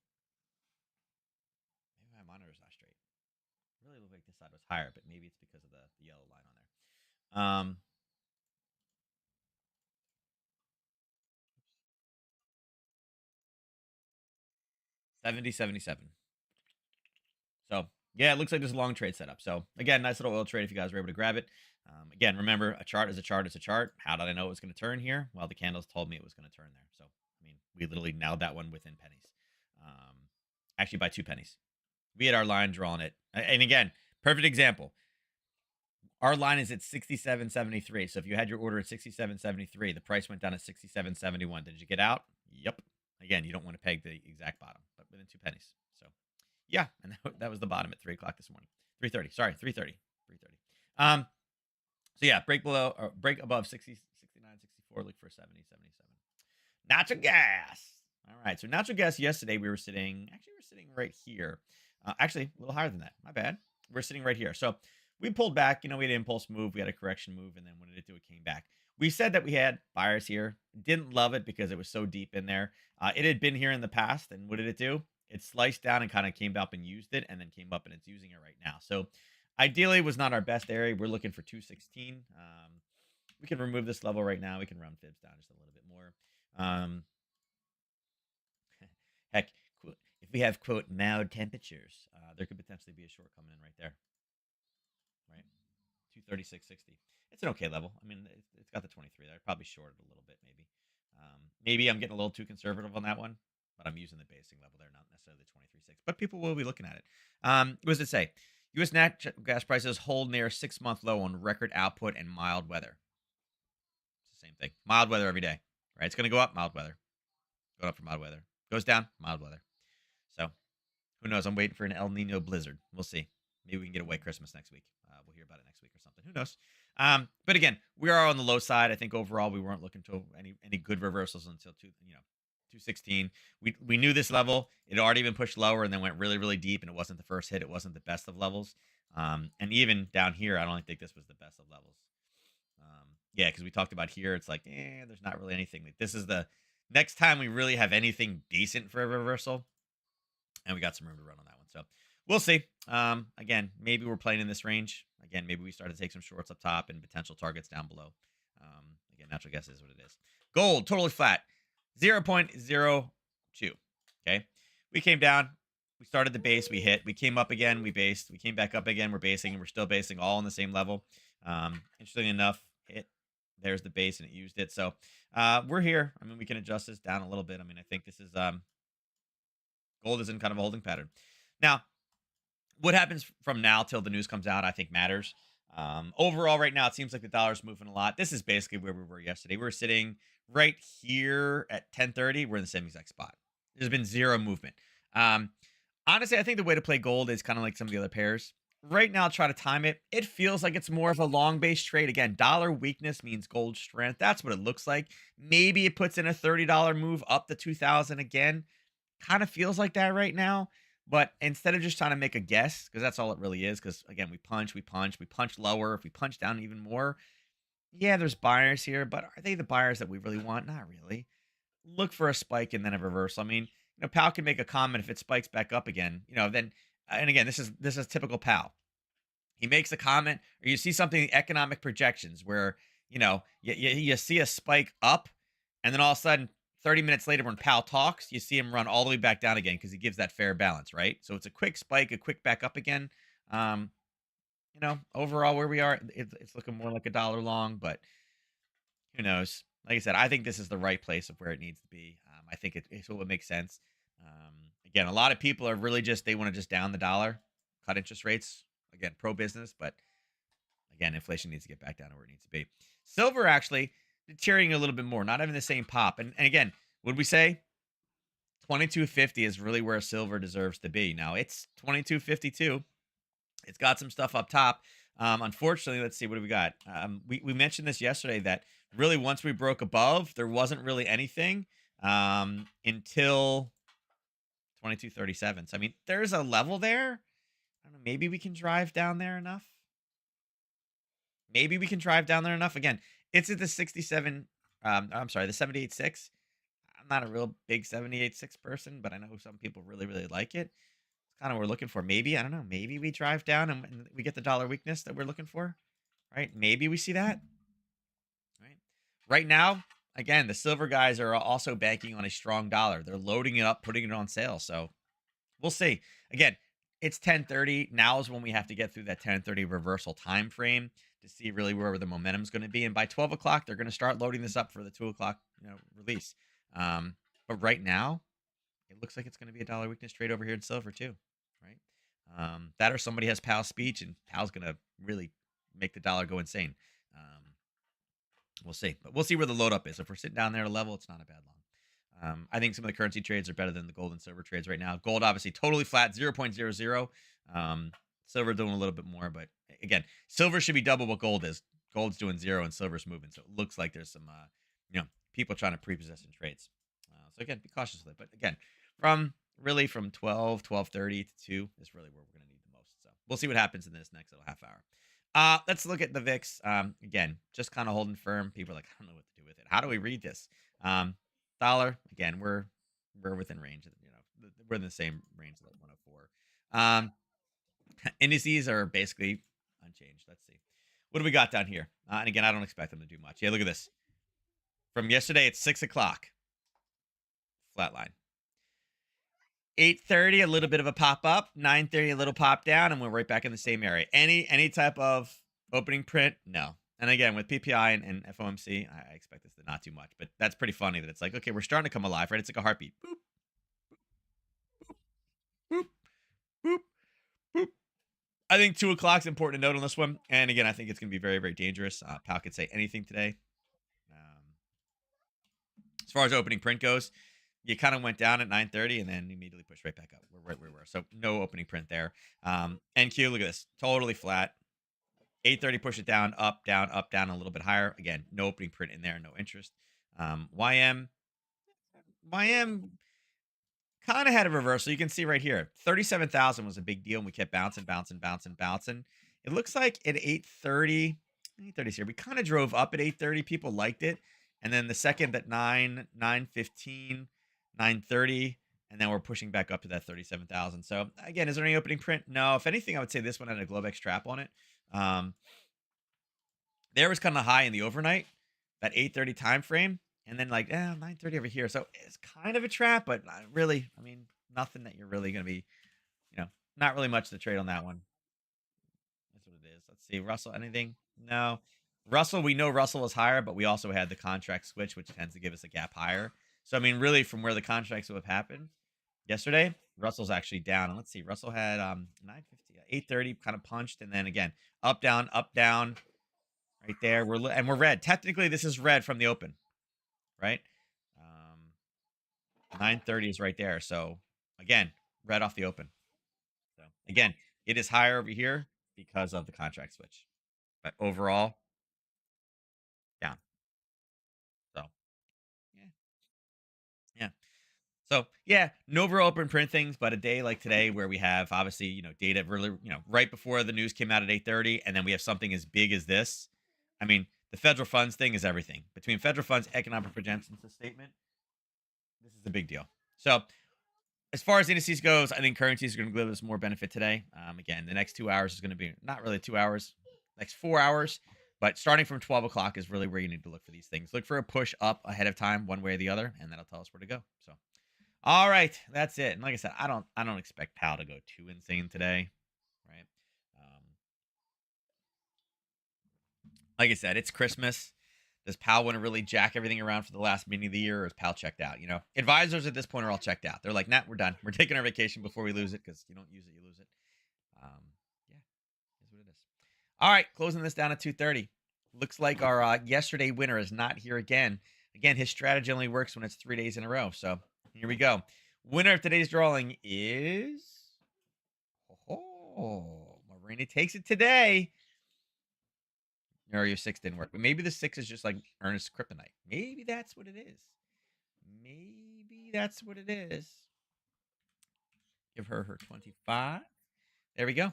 Maybe my monitor's not straight. It really looked like this side was higher, but maybe it's because of the yellow line on there. 70.77. So, yeah, it looks like there's a long trade setup. So, again, nice little oil trade if you guys were able to grab it. Again, remember, a chart is a chart is a chart. How did I know it was going to turn here? Well, the candles told me it was going to turn there. So, I mean, we literally nailed that one within pennies. Actually, by 2 pennies. We had our line drawn it. And again, perfect example. Our line is at 67.73. So if you had your order at 67.73, the price went down at 67.71. Did you get out? Yep. Again, you don't want to peg the exact bottom, but within 2 pennies. So, yeah, and that was the bottom at 3 o'clock this morning. 3:30. Sorry, 3:30. 3:30. So yeah, break below or break above 60, 69, 64. Look for 70, 77. Natural gas. All right. So natural gas yesterday we were sitting right here. Actually, a little higher than that. My bad. We're sitting right here. So we pulled back. We had an impulse move, we had a correction move, and then when did it do? It came back. We said that we had buyers here. Didn't love it because it was so deep in there. It had been here in the past, and what did it do? It sliced down and kind of came up and used it, and then came up and it's using it right now. So ideally, it was not our best area. We're looking for 216. We can remove this level right now. We can run fibs down just a little bit more. Heck, if we have, quote, mild temperatures, there could potentially be a short coming in right there. Right? 236.60. It's an okay level. I mean, it's got the 23 there. Probably shorted a little bit, maybe. Maybe I'm getting a little too conservative on that one, but I'm using the basing level there, not necessarily the 23.6. But people will be looking at it. What does it say? U.S. natural gas prices hold near 6-month low on record output and mild weather. It's the same thing. Mild weather every day, right? It's going to go up, mild weather. Going up for mild weather. Goes down, mild weather. So who knows? I'm waiting for an El Nino blizzard. We'll see. Maybe we can get a white Christmas next week. We'll hear about it next week or something. Who knows? But again, we are on the low side. I think overall we weren't looking to any good reversals until 216. We knew this level. It had already been pushed lower and then went really, really deep, and it wasn't the first hit. It wasn't the best of levels. And even down here, I don't think this was the best of levels. Yeah, because we talked about here, it's like, there's not really anything. Like, this is the next time we really have anything decent for a reversal, and we got some room to run on that one. So we'll see. Again, maybe we're playing in this range. Again, maybe we start to take some shorts up top and potential targets down below. Again, natural gas is what it is. Gold, totally flat, 0.02. Okay. We came down. We started the base. We hit. We came up again. We based. We came back up again. We're basing, and we're still basing all on the same level. Interestingly enough, hit. There's the base, and it used it. So we're here. I mean, we can adjust this down a little bit. I mean, I think this is gold is in kind of a holding pattern. Now, what happens from now till the news comes out, I think matters. Overall, right now, it seems like the dollar's moving a lot. This is basically where we were yesterday. We were sitting right here at 10:30. We're in the same exact spot. There's been zero movement. Honestly, I think the way to play gold is kind of like some of the other pairs. Right now, try to time it. It feels like it's more of a long base trade. Again, dollar weakness means gold strength. That's what it looks like. Maybe it puts in a $30 move up to 2,000 again. Kind of feels like that right now. But instead of just trying to make a guess, because that's all it really is, because again, we punch lower. If we punch down even more, Yeah, there's buyers here, but are they the buyers that we really want? Not really. Look for a spike and then a reversal. I mean, Powell can make a comment if it spikes back up again. Then and again, this is typical Powell. He makes a comment, or you see something in economic projections where you see a spike up, and then all of a sudden, 30 minutes later, when Powell talks, you see him run all the way back down again because he gives that fair balance, right? So it's a quick spike, a quick back up again. Um, Overall where we are, it's looking more like a dollar long, but who knows? Like I said, I think this is the right place of where it needs to be. I think it's what would make sense. Again, a lot of people are really just they want to just down the dollar, cut interest rates. Again, pro business, but again, inflation needs to get back down to where it needs to be. Silver actually deteriorating a little bit more, not having the same pop. And again, would we say 2250 is really where silver deserves to be? Now it's 2252. It's got some stuff up top. Unfortunately, let's see, what do we got? We mentioned this yesterday that really once we broke above, there wasn't really anything until 2237. So I mean, there's a level there. I don't know. Maybe we can drive down there enough. Maybe we can drive down there enough. Again, it's at the 67. I'm sorry, the 78.6. I'm not a real big 78.6 person, but I know some people really, really like it. It's kind of what we're looking for. Maybe, I don't know. Maybe we drive down and we get the dollar weakness that we're looking for, right? Maybe we see that, right? Right now, again, the silver guys are also banking on a strong dollar. They're loading it up, putting it on sale. So we'll see. Again, it's 10:30. Now is when we have to get through that 10:30 reversal time frame to see really where the momentum is going to be. And by 12 o'clock, they're going to start loading this up for the 2 o'clock release. But right now, it looks like it's going to be a dollar weakness trade over here in silver too, right? That or somebody has Powell's speech and Powell's going to really make the dollar go insane. We'll see, but we'll see where the load up is. If we're sitting down there at a level, it's not a bad long. I think some of the currency trades are better than the gold and silver trades right now. Gold obviously totally flat, 0.00. Silver doing a little bit more, but again, silver should be double what gold is. Gold's doing zero and silver's moving, so it looks like there's some people trying to prepossess in trades. So again, be cautious with it. But again, from 12, 12:30 to 2 is really where we're going to need the most. So we'll see what happens in this next little half hour. Let's look at the VIX. Again, just kind of holding firm. People are like, I don't know what to do with it. How do we read this? Dollar, again, we're within range. We're in the same range as 104. Indices are basically unchanged. Let's see. What do we got down here? And again, I don't expect them to do much. Yeah, look at this. From yesterday, it's 6 o'clock. Flatline. 8:30, a little bit of a pop up. 9:30, a little pop down, and we're right back in the same area. Any type of opening print? No. And again, with PPI and FOMC, I expect this to not too much. But that's pretty funny that it's like, okay, we're starting to come alive, right? It's like a heartbeat. Boop, boop, boop, boop. I think 2 o'clock is important to note on this one. And again, I think it's going to be very, very dangerous. Powell could say anything today. As far as opening print goes, you kind of went down at 9:30 and then immediately pushed right back up. We're right where we were. So no opening print there. NQ, look at this. Totally flat. 8:30, push it down, up, down, a little bit higher. Again, no opening print in there, no interest. YM kind of had a reversal. You can see right here, 37,000 was a big deal, and we kept bouncing, bouncing, bouncing, bouncing. It looks like at 8:30, 8:30 here. We kind of drove up at 8:30. People liked it. And then the second at 9:15, 9:30, and then we're pushing back up to that 37,000. So again, is there any opening print? No. If anything, I would say this one had a Globex trap on it. There was kind of high in the overnight, that 8:30 time frame, and then like 9:30 over here. So it's kind of a trap, but not really. I mean, nothing that you're really going to be, not really much to trade on that one. That's what it is. Let's see, Russell, anything? No. Russell, we know Russell was higher, but we also had the contract switch, which tends to give us a gap higher. So I mean, really, from where the contracts would have happened yesterday, Russell's actually down. And let's see, Russell had 950, 830 kind of punched, and then again up down, right there. We're red. Technically, this is red from the open, right? 930 is right there. So again, red off the open. So again, it is higher over here because of the contract switch, but overall, down. So yeah, yeah. So yeah, no real open print things, but a day like today where we have obviously data really right before the news came out at 8:30, and then we have something as big as this. I mean, The federal funds thing is everything. Between federal funds, economic projections statement, this is a big deal. So as far as indices goes, I think currencies are going to give us more benefit today. Again, the next 2 hours is going to be not really 2 hours, next 4 hours, but starting from 12 o'clock is really where you need to look for these things. Look for a push up ahead of time, one way or the other, and that'll tell us where to go. So, all right, that's it. And like I said, I don't expect Powell to go too insane today, right? Um, like I said, it's Christmas. Does Powell want to really jack everything around for the last meeting of the year, or is Powell checked out? Advisors at this point are all checked out. They're like, nah, we're done. We're taking our vacation before we lose it, because you don't use it, you lose it. Um, yeah, that's what it is. All right, closing this down at 2:30. Looks like our yesterday winner is not here again. Again, his strategy only works when it's 3 days in a row. So here we go. Winner of today's drawing is... Oh, Marini takes it today. Or your 6 didn't work. But maybe the 6 is just like Ernest Kryptonite. Maybe that's what it is. Maybe that's what it is. Give her 25. There we go.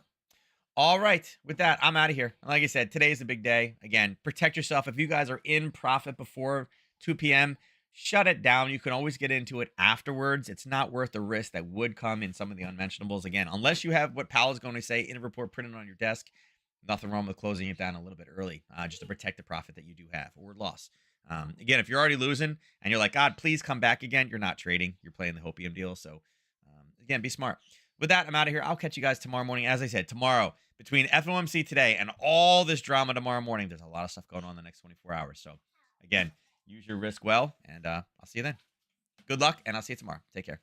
All right. With that, I'm out of here. Like I said, today's a big day. Again, protect yourself. If you guys are in profit before 2 p.m., shut it down. You can always get into it afterwards. It's not worth the risk that would come in some of the unmentionables. Again, unless you have what Powell is going to say in a report printed on your desk, nothing wrong with closing it down a little bit early, just to protect the profit that you do have or loss. Again, if you're already losing and you're like, God, please come back again, you're not trading. You're playing the hopium deal. So, again, be smart. With that, I'm out of here. I'll catch you guys tomorrow morning. As I said, tomorrow, between FOMC today and all this drama tomorrow morning, there's a lot of stuff going on in the next 24 hours. So, again, use your risk well, and I'll see you then. Good luck, and I'll see you tomorrow. Take care.